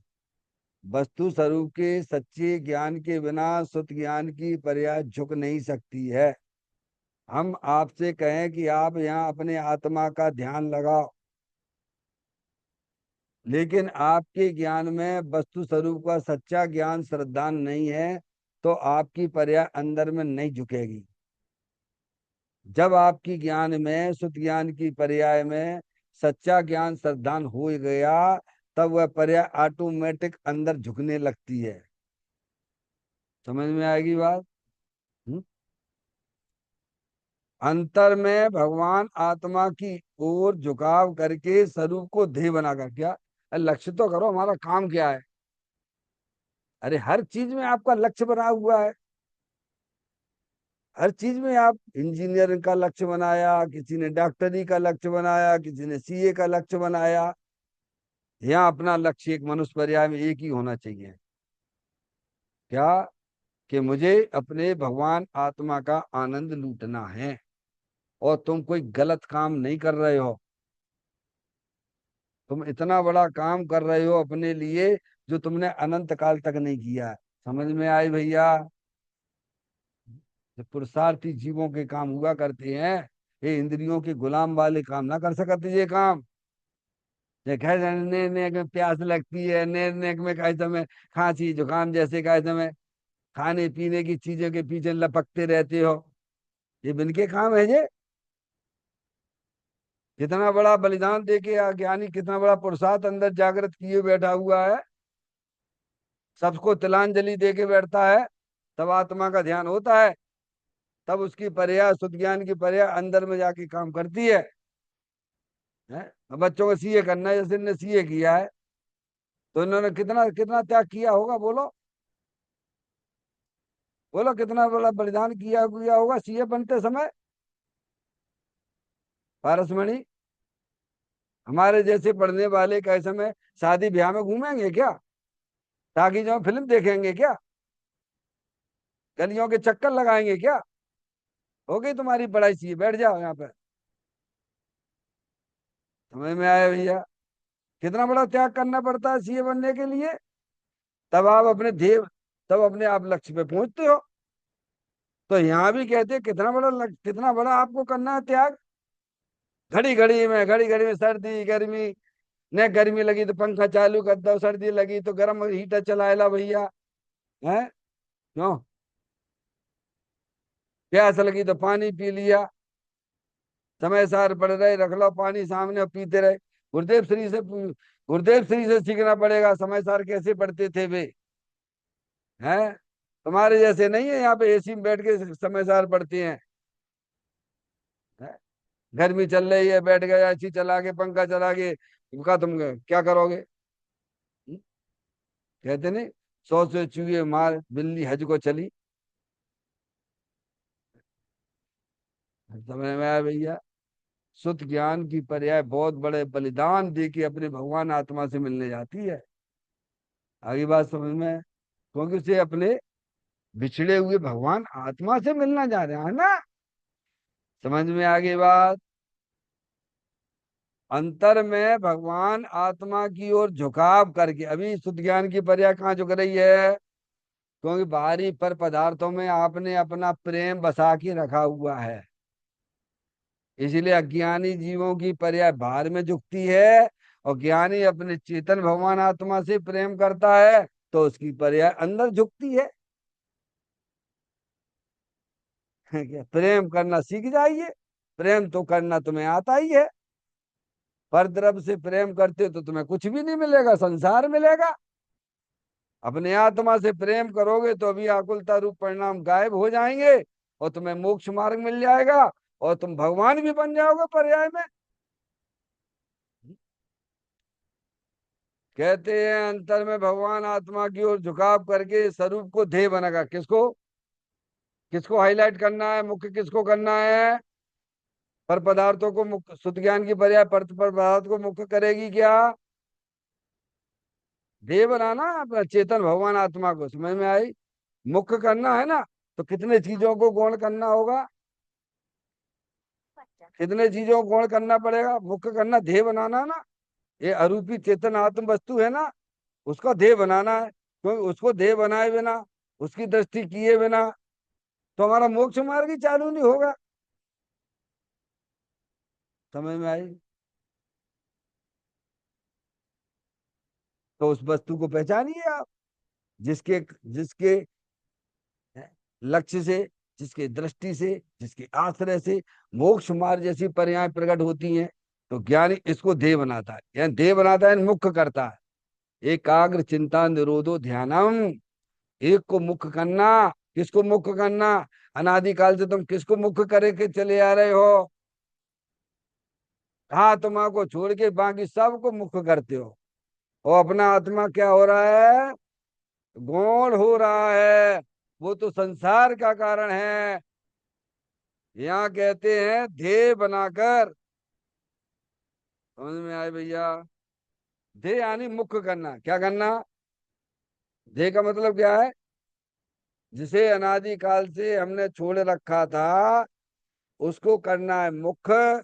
वस्तु स्वरूप के सच्चे ज्ञान के बिना शुद्ध ज्ञान की पर्याय झुक नहीं सकती है। हम आपसे कहें कि आप यहाँ अपने आत्मा का ध्यान लगाओ, लेकिन आपके ज्ञान में वस्तु स्वरूप का सच्चा ज्ञान श्रद्धा नहीं है, तो आपकी पर्याय अंदर में नहीं झुकेगी। जब आपकी ज्ञान में, शुद्ध ज्ञान की पर्याय में सच्चा ज्ञान श्रद्धान हो गया, तब वह पर्याय ऑटोमेटिक अंदर झुकने लगती है। समझ में आएगी बात? हम्म? अंतर में भगवान आत्मा की ओर झुकाव करके स्वरूप को ध्येय बनाकर, क्या? अरे लक्ष्य तो करो, हमारा काम क्या है? अरे हर चीज में आपका लक्ष्य बना हुआ है। हर चीज में आप इंजीनियरिंग का लक्ष्य बनाया, किसी ने डॉक्टरी का लक्ष्य बनाया, किसी ने सीए का लक्ष्य बनाया। यहाँ अपना लक्ष्य एक मनुष्य पर्याय में एक ही होना चाहिए। क्या? कि मुझे अपने भगवान आत्मा का आनंद लूटना है, और तुम कोई गलत काम नहीं कर रहे हो। तुम इतना बड़ा काम कर रहे हो अपने लिए, जो तुमने अनंत काल तक नहीं किया है। समझ में आई भैया? जो पुरुषार्थी जीवों के काम हुआ करते हैं, ये इंद्रियों के गुलाम वाले काम ना कर सकते ये काम। ये कह ने में प्यास लगती है, नेक में कहे समय खांसी जुकाम जैसे कहे समय खाने पीने की चीजों के पीछे लपकते रहते हो। ये बिन के काम है ये। कितना बड़ा बलिदान दे के ज्ञानी कितना बड़ा पुरुषार्थ अंदर जागृत किए बैठा हुआ है, सबको तिलांजलि दे के बैठता है, तब आत्मा का ध्यान होता है। तब उसकी पर्याय, शुद्ध ज्ञान की पर्याय अंदर में जाके काम करती है? अब बच्चों को सीए करना है, जैसे इन्होंने सीए किया है, तो इन्होंने कितना कितना त्याग किया होगा, बोलो बोलो, कितना बड़ा बलिदान किया किया होगा सीए बनते समय। पारसमणि, हमारे जैसे पढ़ने वाले कैसे में शादी ब्याह में घूमेंगे क्या? ताकि जो फिल्म देखेंगे क्या? गलियों के चक्कर लगाएंगे क्या? हो गई तुम्हारी पढ़ाई, सीए बैठ जाओ यहाँ पे। समझ में आया भैया? कितना बड़ा त्याग करना पड़ता है सीए बनने के लिए। तब आप अपने ध्येय, तब अपने आप लक्ष्य पे पहुंचते हो। तो यहाँ भी कहते हैं कितना बड़ा कितना बड़ा आपको करना है त्याग। घड़ी घड़ी में सर्दी गर्मी, न गर्मी लगी तो पंखा चालू कर दो, सर्दी लगी तो गर्म हीटर चला ला भैया। है? क्यों? प्यास लगी तो पानी पी लिया। समय सार पड़ रहे, रख लो पानी सामने और पीते रहे। गुरुदेव श्री से सीखना पड़ेगा समय सार कैसे पढ़ते थे वे। हैं? तुम्हारे जैसे नहीं है यहाँ पे एसी में बैठ के समय सार पढ़ते हैं। हैं? गर्मी चल रही है, बैठ गए एसी चला के, पंखा चला के, उनका तुम क्या करोगे? हम्म? कहते नहीं, 100 से चूहे मार बिल्ली हज को चली। समझ में आया भैया? शुद्ध ज्ञान की पर्याय बहुत बड़े बलिदान दे के अपने भगवान आत्मा से मिलने जाती है। आगे बात समझ में है? क्योंकि उसे अपने बिछड़े हुए भगवान आत्मा से मिलना जा रहा है ना। समझ में आ गई बात? अंतर में भगवान आत्मा की ओर झुकाव करके, अभी शुद्ध ज्ञान की पर्याय कहाँ झुक रही है? क्योंकि बाहरी पर पदार्थों में आपने अपना प्रेम बसा के रखा हुआ है, इसलिए अज्ञानी जीवों की पर्याय बाहर में झुकती है, और ज्ञानी अपने चेतन भगवान आत्मा से प्रेम करता है, तो उसकी पर्याय अंदर झुकती है। क्या? प्रेम करना सीख जाइए। प्रेम तो करना तुम्हें आता ही है। पर द्रव्य से प्रेम करते हो तो तुम्हें कुछ भी नहीं मिलेगा, संसार मिलेगा। अपने आत्मा से प्रेम करोगे तो अभी आकुलता रूप परिणाम गायब हो जाएंगे और तुम्हें मोक्ष मार्ग मिल जाएगा और तुम भगवान भी बन जाओगे पर्याय में। कहते हैं अंतर में भगवान आत्मा की ओर झुकाव करके स्वरूप को ध्येय बनाएगा। किसको किसको हाईलाइट करना है, मुख्य किसको करना है? पर पदार्थों को मुख्य, शुद्ध ज्ञान की पर्याय पर पदार्थ को मुख्य करेगी क्या? ध्येय बनाना अपना चेतन भगवान आत्मा को, समझ में आई? मुख्य करना है ना, तो कितने चीजों को गौण करना होगा, कितने चीजों को गौण करना पड़ेगा? मुख्य करना, ध्येय बनाना ना। ये अरूपी चेतन आत्म वस्तु है ना, उसका ध्येय बनाना है। क्योंकि उसको ध्येय बनाए बिना, उसकी दृष्टि किए बिना तो हमारा मोक्ष मार्ग ही चालू नहीं होगा। समझ में आई? तो उस वस्तु को पहचानिए आप, जिसके जिसके लक्ष्य से, जिसके दृष्टि से, जिसके आश्रय से मोक्ष मार्ग जैसी पर्याय प्रकट होती हैं। तो ज्ञानी इसको ध्येय बनाता है, यानी ध्येय बनाता है, मुख्य करता है। एकाग्र चिंता निरोधो ध्यानम, एक को मुख्य करना। किसको मुख्य करना? अनादिकाल से तुम किसको मुख्य करे के चले आ रहे हो? हाँ, तुम को छोड़ के बाकी सबको मुख्य करते हो और अपना आत्मा क्या हो रहा है? गौण हो रहा है। वो तो संसार का कारण है। यहाँ कहते हैं ध्येय बनाकर। समझ में आए भैया? ध्येय यानी मुख्य करना। क्या करना? ध्येय का मतलब क्या है? जिसे अनादिकाल से हमने छोड़ रखा था उसको करना है मुख्य,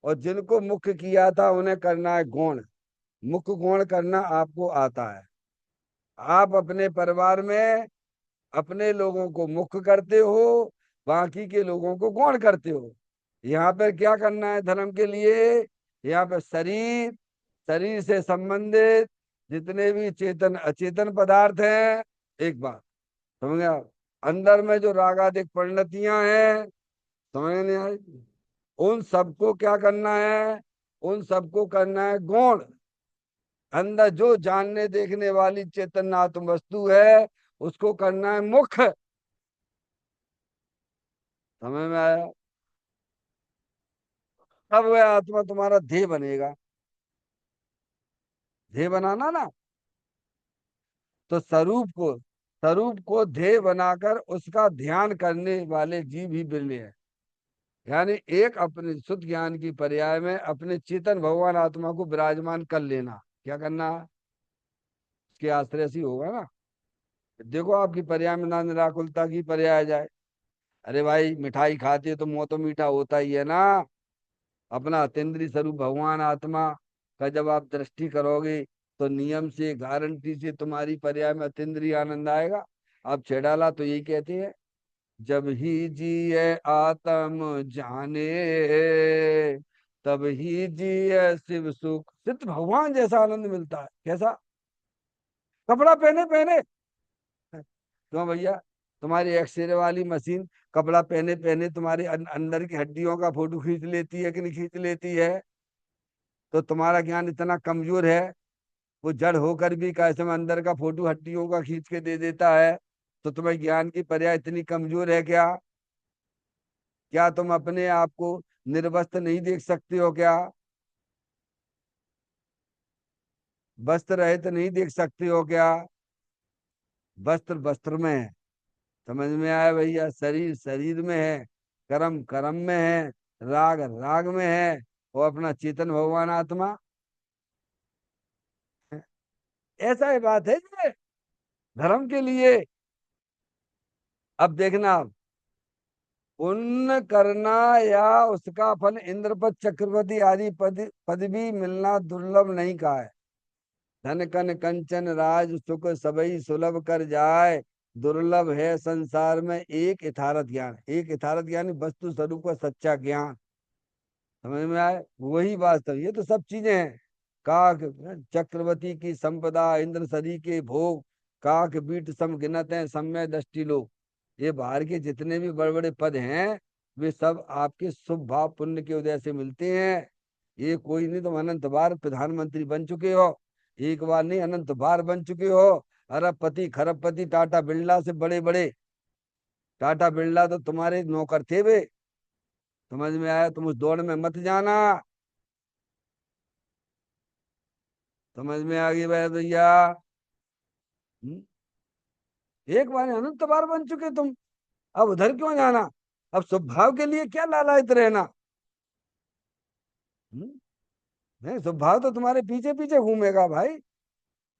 और जिनको मुख्य किया था उन्हें करना है गौण। मुख्य गौण करना आपको आता है। आप अपने परिवार में अपने लोगों को मुख्य करते हो, बाकी के लोगों को गौण करते हो। यहाँ पर क्या करना है धर्म के लिए? यहाँ पर शरीर, शरीर से संबंधित जितने भी चेतन अचेतन पदार्थ हैं, एक बात समझ गए आप? अंदर में जो रागादिक परिणतियां हैं, समझ नहीं आई? उन सबको क्या करना है? उन सबको करना है गौण। अंदर जो जानने देखने वाली चेतन आत्म वस्तु है उसको करना है मुख्य। समझ में आया? तब वह आत्मा तुम्हारा ध्येय बनेगा। ध्येय बनाना ना, तो स्वरूप को ध्येय बनाकर उसका ध्यान करने वाले जीव ही बिरले हैं। यानी एक अपने शुद्ध ज्ञान की पर्याय में अपने चेतन भगवान आत्मा को विराजमान कर लेना। क्या करना? उसके आश्रय से ही होगा ना। देखो आपकी पर्याय में ना निराकुलता की पर्याय आ जाए। अरे भाई, मिठाई खाते हो तो मुंह तो मीठा होता ही है ना। अपना अतीन्द्रिय स्वरूप भगवान आत्मा का जब आप दृष्टि करोगे तो नियम से, गारंटी से तुम्हारी पर्याय में अतीन्द्रिय आनंद आएगा। अब छेड़ाला तो यही कहते हैं, जब ही जिए आत्म जाने, तब ही जिए शिव सुख। सिर्फ भगवान जैसा आनंद मिलता है। कैसा? कपड़ा पहने पहने। क्यों भैया? तुम्हारी एक्सरे वाली मशीन कपड़ा पहने पहने तुम्हारे अंदर की हड्डियों का फोटो खींच लेती है कि नहीं खींच लेती है? तो तुम्हारा ज्ञान इतना कमजोर है, वो जड़ होकर भी कैसे में अंदर का फोटो हड्डियों का खींच के दे देता है? तो तुम्हें ज्ञान की पर्याय इतनी कमजोर है क्या? क्या तुम अपने आप को निर्वस्त्र नहीं देख सकते हो क्या? वस्त्र रहित नहीं देख सकते हो क्या? वस्त्र वस्त्र में है। समझ में आया भैया? शरीर शरीर में है, कर्म कर्म में है, राग राग में है, और अपना चेतन भगवान आत्मा। ऐसा ही बात है ये धर्म के लिए। अब देखना, पुण्य करना या उसका फल इंद्रपद चक्रवर्ती आदि पदवी मिलना दुर्लभ नहीं कहा है। धन कन कंचन राज सुख सबई सुलभ कर जाए, दुर्लभ है संसार में एक यथार्थ ज्ञान। एक यथार्थ ज्ञान वस्तु स्वरूप का सच्चा ज्ञान। समझ में आए? वही वास्तव, ये तो सब चीजें हैं। काक चक्रवर्ती की संपदा, इंद्र सरी के भोग, काक बीट सम गिनत है सम्य दृष्टि लोग। ये बाहर के जितने भी बड़े बड़े पद हैं, वे सब आपके शुभ भाव पुण्य के उदय से मिलते हैं। ये कोई नहीं, तुम अनंत बार प्रधानमंत्री बन चुके हो, एक बार नहीं अनंत बार बन चुके हो। अरबपति खरबपति टाटा बिरला से बड़े बड़े, टाटा बिरला तो तुम्हारे नौकर थे वे। समझ में आया? तुम उस दौड़ में मत जाना। समझ में आ गई बात भैया? हम्म? एक बार अनंत बार बन चुके तुम, अब उधर क्यों जाना? अब स्वभाव के लिए क्या लालायित रहना? हम्म? नहीं, स्वभाव तो तुम्हारे पीछे पीछे घूमेगा भाई।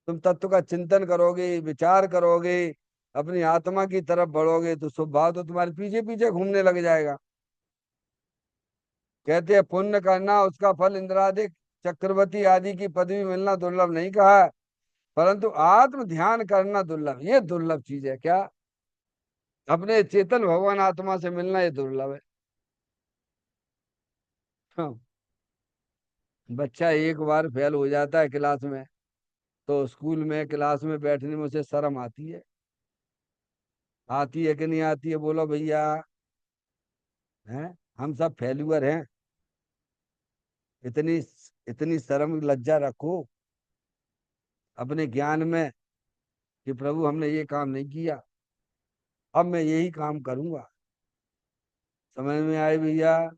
तुम तत्व का चिंतन करोगे, विचार करोगे, अपनी आत्मा की तरफ बढ़ोगे, तो स्वभाव तो तुम्हारे पीछे पीछे घूमने लग जाएगा। कहते हैं पुण्य करना उसका फल इंद्रादिक चक्रवर्ती आदि की पदवी मिलना दुर्लभ नहीं कहा है, परंतु आत्म ध्यान करना दुर्लभ, ये दुर्लभ चीज है क्या? अपने चेतन भगवान आत्मा से मिलना ये दुर्लभ है। हाँ, बच्चा एक बार फेल हो जाता है क्लास में, तो स्कूल में क्लास में बैठने में उसे शर्म आती है। आती है कि नहीं आती है, बोलो भैया? हैं? हम सब फेल्यूअर हैं। इतनी इतनी शर्म लज्जा रखो अपने ज्ञान में कि प्रभु हमने ये काम नहीं किया, अब मैं यही काम करूंगा। समझ में आए भैया?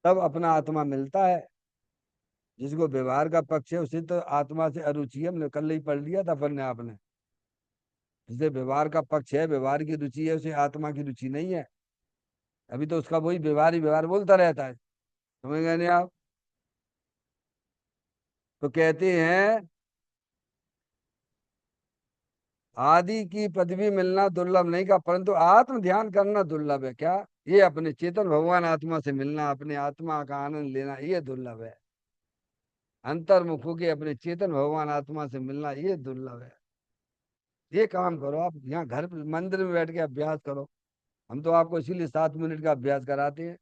तब अपना आत्मा मिलता है। जिसको व्यवहार का पक्ष है उसे तो आत्मा से अरुचि है, हमने कल ही पढ़ लिया था अपन ने आपने। जिसे व्यवहार का पक्ष है, व्यवहार की रुचि है, उसे आत्मा की रुचि नहीं है। अभी तो उसका वही व्यवहार ही व्यवहार बोलता रहता है। समझ गए नहीं आप? तो कहते हैं आदि की पदवी मिलना दुर्लभ नहीं का, परंतु आत्म ध्यान करना दुर्लभ है क्या? ये अपने चेतन भगवान आत्मा से मिलना, अपने आत्मा का आनंद लेना, ये दुर्लभ है। अंतर्मुख होके अपने चेतन भगवान आत्मा से मिलना ये दुर्लभ है। ये काम करो आप, यहाँ घर पे मंदिर में बैठ के अभ्यास करो। हम तो आपको इसीलिए 7 मिनट का अभ्यास कराते हैं।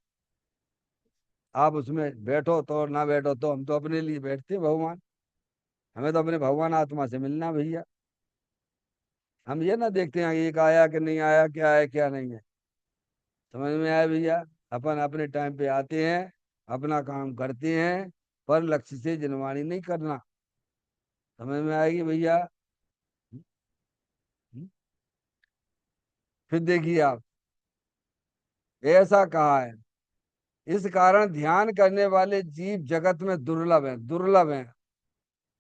आप उसमें बैठो तो और ना बैठो तो, हम तो अपने लिए बैठते हैं भगवान। हमें तो अपने भगवान आत्मा से मिलना भैया। हम ये ना देखते हैं एक आया कि नहीं आया, क्या है क्या नहीं है। समझ में आया भैया? अपन अपने टाइम पे आते हैं, अपना काम करते हैं, पर लक्ष्य से जनवाणी नहीं करना। समझ में आएगी भैया? फिर देखिए आप, ऐसा कहा है, इस कारण ध्यान करने वाले जीव जगत में दुर्लभ हैं, दुर्लभ हैं।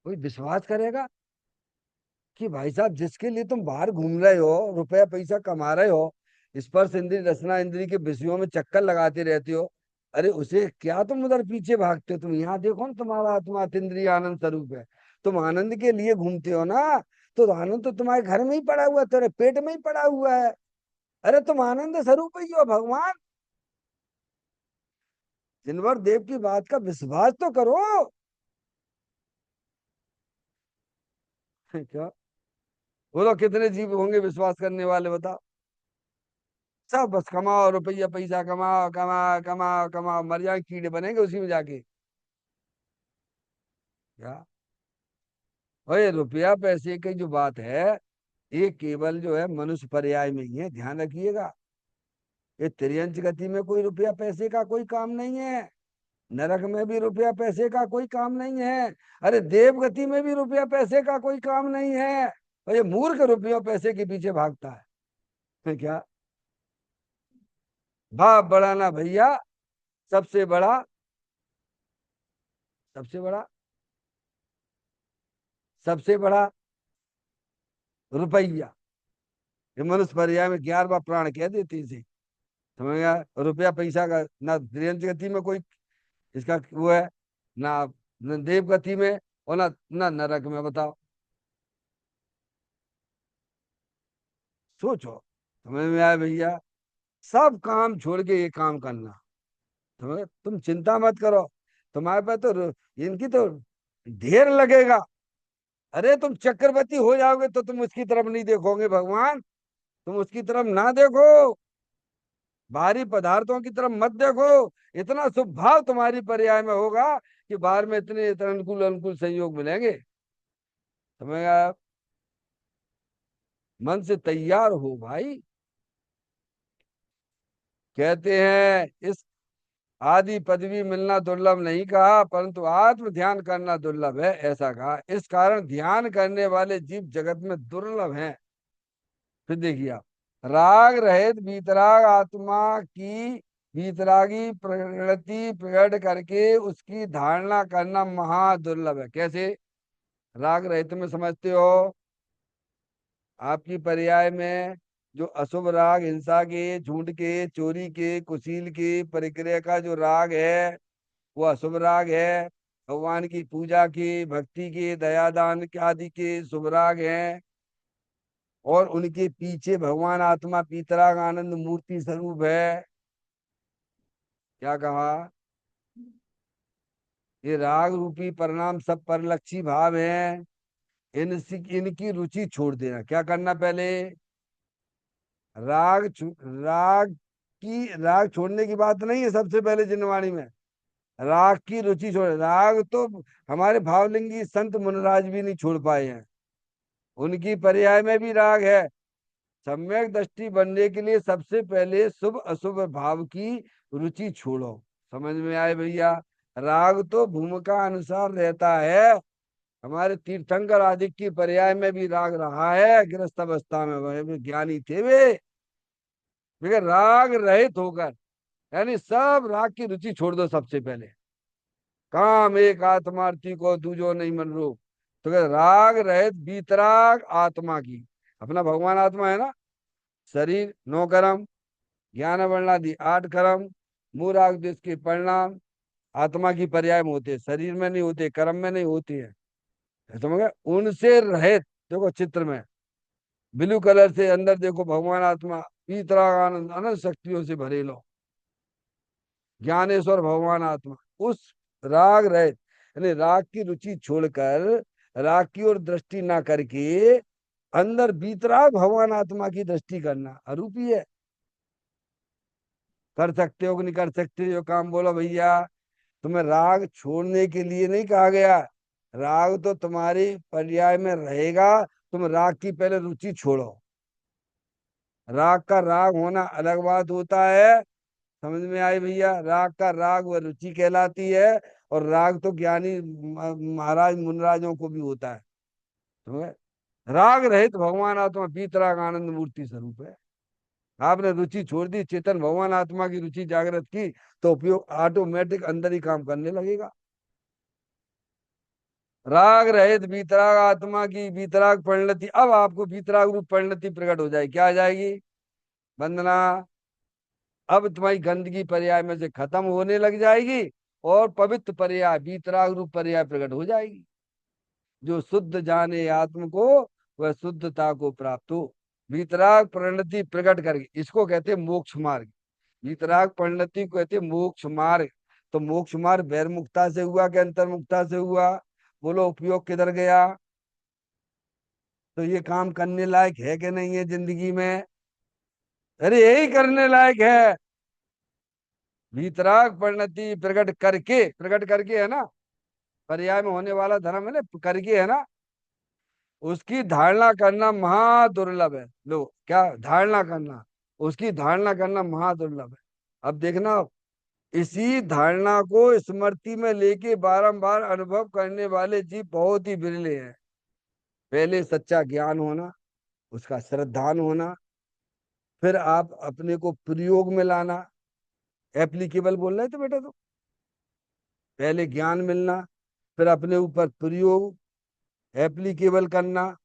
कोई विश्वास करेगा कि भाई साहब जिसके लिए तुम बाहर घूम रहे हो, रुपया पैसा कमा रहे हो, स्पर्श इंद्री रसना इंद्री के विषयों में चक्कर लगाते रहते हो, अरे उसे क्या तुम उधर पीछे भागते हो? तुम यहाँ देखो ना, तुम्हारा आत्मा अतीन्द्रिय आनंद स्वरूप है। तुम आनंद के लिए घूमते हो ना, तो आनंद तो तुम्हारे घर में ही पड़ा हुआ है, तेरे पेट में ही पड़ा हुआ है। अरे तुम आनंद स्वरूप ही हो भगवान। जिनवर देव की बात का विश्वास तो करो। क्या? बोलो कितने जीव होंगे विश्वास करने वाले, बताओ? सब बस कमाओ, रुपया पैसा कमाओ, कमाओ कमाओ कमाओ, मर जाए कीड़े बनेंगे उसी में जाके। क्या? ओए रुपया पैसे की जो बात है, ये केवल जो है मनुष्य पर्याय में ही है, ध्यान रखिएगा। ये तिर्यंच गति में कोई रुपया पैसे का कोई काम नहीं है। नरक में भी रुपया पैसे का कोई काम नहीं है। अरे देव गति में भी रुपया पैसे का कोई काम नहीं है। और ये मूर्ख रुपया पैसे के पीछे भागता है। क्या? भाव बढ़ाना भैया, सबसे बड़ा, सबसे बड़ा, सबसे बड़ा रुपया। ये मनुष्य पर्याय में 11वां प्राण कह देते इसे। समझ गया? रुपया पैसा का ना त्रियंच गति में कोई इसका वो है, ना न देव गति में, और ना नरक में, बताओ? सोचो। समझ में आया भैया? सब काम छोड़ के ये काम करना। तुम चिंता मत करो, तुम्हारे पास तो इनकी तो ढेर लगेगा। अरे तुम चक्रवर्ती हो जाओगे तो तुम उसकी तरफ नहीं देखोगे भगवान, तुम उसकी तरफ ना देखो, बाहरी पदार्थों की तरफ मत देखो। इतना शुभ भाव तुम्हारी पर्याय में होगा कि बाहर में इतने अनुकूल अनुकूल संयोग मिलेंगे। समझ गया? मन से तैयार हो भाई। कहते हैं इस आदि पदवी मिलना दुर्लभ नहीं कहा, परंतु आत्म ध्यान करना दुर्लभ है, ऐसा कहा। इस कारण ध्यान करने वाले जीव जगत में दुर्लभ हैं। फिर देखिए आप, राग रहित वीतराग आत्मा की वीतरागी प्रकृति प्रकट करके उसकी धारणा करना महा दुर्लभ है। कैसे? राग रहित में समझते हो, आपकी पर्याय में जो अशुभ राग, हिंसा के, झूठ के, चोरी के, कुशील के, परिक्रिया का जो राग है वो अशुभ राग है। भगवान की पूजा के, भक्ति के, दयादान के आदि के शुभ राग हैं। और उनके पीछे भगवान आत्मा पीतराग आनंद मूर्ति स्वरूप है। क्या कहा? ये राग रूपी परिणाम सब परलक्षी भाव हैं। इनकी रुचि छोड़ देना। क्या करना पहले? राग छोड़ने की बात नहीं है सबसे पहले जिनवाणी में। राग की रुचि छोड़, राग तो हमारे भावलिंगी संत मुनराज भी नहीं छोड़ पाए हैं। उनकी पर्याय में भी राग है। सम्यक दृष्टि बनने के लिए सबसे पहले शुभ अशुभ भाव की रुचि छोड़ो। समझ में आए भैया? राग तो भूमिका अनुसार रहता है। हमारे तीर्थंकर आदि की पर्याय में भी राग रहा है। गृहस्थ अवस्था में वह ज्ञानी थे वे, लेकिन राग रहित होकर, यानी सब राग की रुचि छोड़ दो सबसे पहले। काम एक आत्मार्थी को दूजो नहीं मन रूप। तो कहते राग रहित बीतराग आत्मा की, अपना भगवान आत्मा है ना, शरीर 9 कर्म, ज्ञान वर्णादि 8 कर्म, मूल राग देश के परिणाम आत्मा की पर्याय में होते, शरीर में नहीं होते, कर्म में नहीं होती है। समझ गए? उनसे रहित, देखो चित्र में ब्लू कलर से अंदर देखो भगवान आत्मा पीतराग आनंद अनंत शक्तियों से भरे लो, ज्ञानेश्वर भगवान आत्मा। उस राग रहित, यानी राग की रुचि छोड़कर राग की ओर दृष्टि ना करके अंदर बीतराग भगवान आत्मा की दृष्टि करना अरूपी है। कर सकते हो कि नहीं कर सकते? जो काम बोलो भैया। तुम्हें राग छोड़ने के लिए नहीं कहा गया। राग तो तुम्हारी पर्याय में रहेगा, तुम राग की पहले रुचि छोड़ो। राग का राग होना अलग बात होता है। समझ में आई भैया? राग का राग वह रुचि कहलाती है। और राग तो ज्ञानी महाराज मुनराजों को भी होता है। समझ गए? राग रहित भगवान आत्मा बीतराग आनंद मूर्ति स्वरूप है। आपने रुचि छोड़ दी, चेतन भगवान आत्मा की रुचि जागृत की, तो उपयोग ऑटोमेटिक अंदर ही काम करने लगेगा। राग रहित बीतराग आत्मा की बीतराग परिणति, अब आपको बीतराग रूप परिणति प्रकट हो जाएगी। क्या आ जाएगी? वंदना। अब तुम्हारी गंदगी पर्याय में से खत्म होने लग जाएगी और पवित्र पर्याय बीतराग रूप पर्याय प्रकट हो जाएगी। जो शुद्ध जाने आत्म को वह शुद्धता को प्राप्त हो। बीतराग परिणति प्रकट करके इसको कहते हैं मोक्ष मार्ग। बीतराग परिणति को कहते हैं मोक्ष मार्ग। तो मोक्ष मार्ग बहिर्मुखता से हुआ कि अंतर्मुखता से हुआ? बोलो, उपयोग किधर गया? तो ये काम करने लायक है कि नहीं है जिंदगी में? अरे यही करने लायक है। वीतराग परिणति प्रकट करके है ना, पर्याय में होने वाला धर्म है ना, करके है ना, उसकी धारणा करना महा दुर्लभ है। लो, क्या धारणा करना? उसकी धारणा करना महा दुर्लभ है। अब देखना, इसी धारणा को स्मृति में लेके बारंबार अनुभव करने वाले जीव बहुत ही बिरले हैं। पहले सच्चा ज्ञान होना, उसका श्रद्धान होना, फिर आप अपने को प्रयोग में लाना। एप्लीकेबल बोल रहे थे बेटा तो, पहले ज्ञान मिलना, फिर अपने ऊपर प्रयोग एप्लीकेबल करना,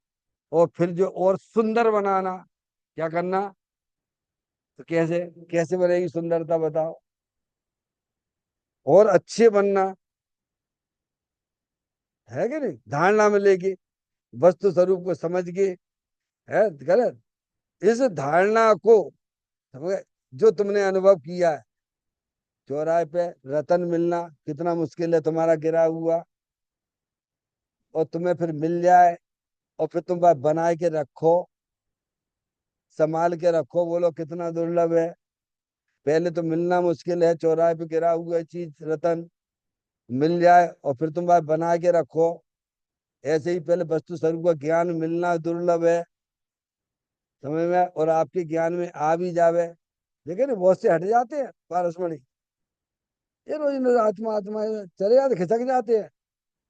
और फिर जो और सुंदर बनाना। क्या करना? तो कैसे कैसे बनेगी सुंदरता बताओ? और अच्छे बनना है कि नहीं, धारणा में लेके, वस्तु स्वरूप को समझ के। है गलत? इस धारणा को समझ गए? जो तुमने अनुभव किया है, चौराहे पे रतन मिलना कितना मुश्किल है तुम्हारा गिरा हुआ, और तुम्हें फिर मिल जाए, और फिर तुम बात बनाए के रखो, संभाल के रखो, बोलो कितना दुर्लभ है। पहले तो मिलना मुश्किल है, चौराहे पे गिरा हुआ चीज रतन मिल जाए और फिर तुम बात बना के रखो। ऐसे ही पहले वस्तु स्वरूप का ज्ञान मिलना दुर्लभ है, समझ में? और आपके ज्ञान में आ भी जावे, देखे नहीं, बहुत से हट जाते हैं पारसमणि, ये रोज इन आत्मा आत्मा चले जाते, खिसक जाते हैं,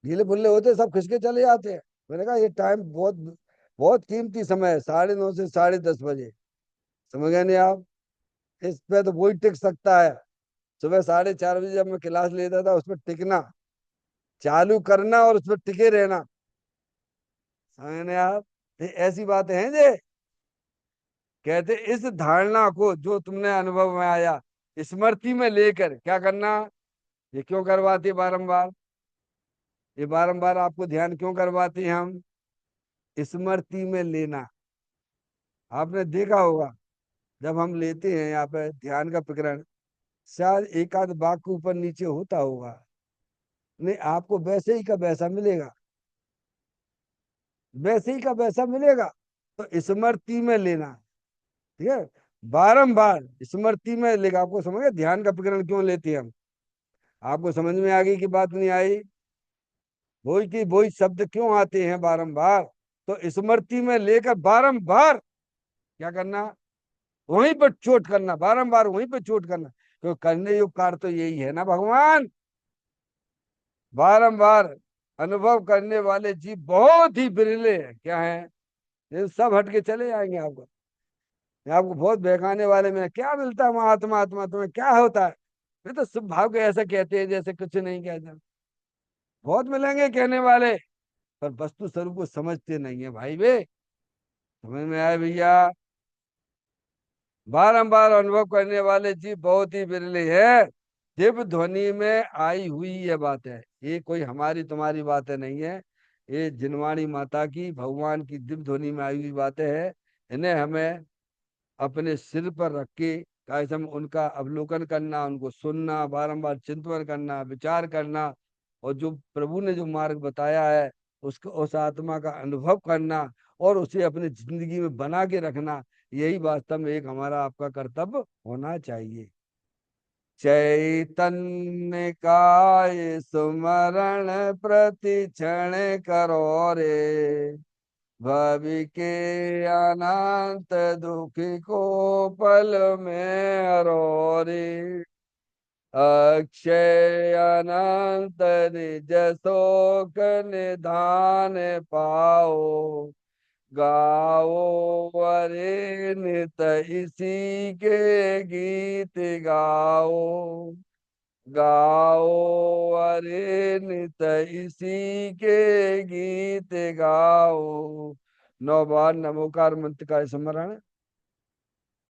ढीले फुल्ले होते हैं, सब खिसके चले जाते हैं। मैंने कहा ये टाइम बहुत बहुत कीमती समय है, 9:30 से 10:30 बजे। समझ गए नहीं आप? इस पे तो वही टिक सकता है। सुबह 4:30 बजे जब मैं क्लास लेता था, उसमें टिकना, चालू करना और उसमें टिके रहना। समझ गए नहीं आप? ये ऐसी बातें हैं जे, कहते इस धारणा को जो तुमने अनुभव में आया, स्मृति में लेकर क्या करना। ये क्यों करवाती है बारंबार, ये बारंबार आपको ध्यान क्यों करवाती है हम? स्मृति में लेना। आपने देखा होगा, जब हम लेते हैं यहाँ पे ध्यान का प्रकरण, शायद एक आध बाग के ऊपर नीचे होता होगा, नहीं आपको वैसे ही का वैसा मिलेगा, वैसे ही का वैसा मिलेगा। तो स्मृति में लेना, ठीक है, बारंबार स्मृति में लेगा। आपको समझ गए ध्यान का प्रकरण क्यों लेते हैं हम? आपको समझ में आ गई कि बात नहीं आई? वही की वही शब्द क्यों आते हैं बारंबार, तो स्मृति में लेकर बारंबार क्या करना, वहीं पर चोट करना, बारंबार वहीं पर चोट करना। क्योंकि करने युग कार्य तो यही है ना भगवान, बारंबार अनुभव करने वाले जीव बहुत ही बिरले हैं। क्या है? ये सब हट के चले जाएंगे आपको। ये आपको बहुत बहकाने वाले में क्या मिलता है महात्मा, आत्मा तुम्हें क्या होता है? वे तो शुभ भाव के ऐसा कहते हैं जैसे कुछ नहीं कहते। बहुत मिलेंगे कहने वाले, पर वस्तु स्वरूप को समझते नहीं है भाई वे। समझ में आए भैया? बारंबार अनुभव करने वाले जीव बहुत ही बिरले है। दिव्य ध्वनि में आई हुई ये बात है, ये कोई हमारी तुम्हारी बातें नहीं है। ये जिनवाणी माता की, भगवान की दिव्य ध्वनि में आई हुई बातें है। इन्हें हमें अपने सिर पर रख के कैसे हम उनका अवलोकन करना, उनको सुनना, बारंबार चिंतन करना, विचार करना, और जो प्रभु ने जो मार्ग बताया है उसको, उस आत्मा का अनुभव करना और उसे अपनी जिंदगी में बना के रखना, यही वास्तव में एक हमारा आपका कर्तव्य होना चाहिए। चैतन्य का ये सुमरण प्रति क्षण करो रे, भवि के अनंत दुख को पल में हरो रे, अक्षय अनंत निज शोक निधान पाओ, गाओ अरे नित इसी के गीत गाओ, गाओ अरे नित इसी के गीत गाओ। 9 बार नमोकार मंत्र का स्मरण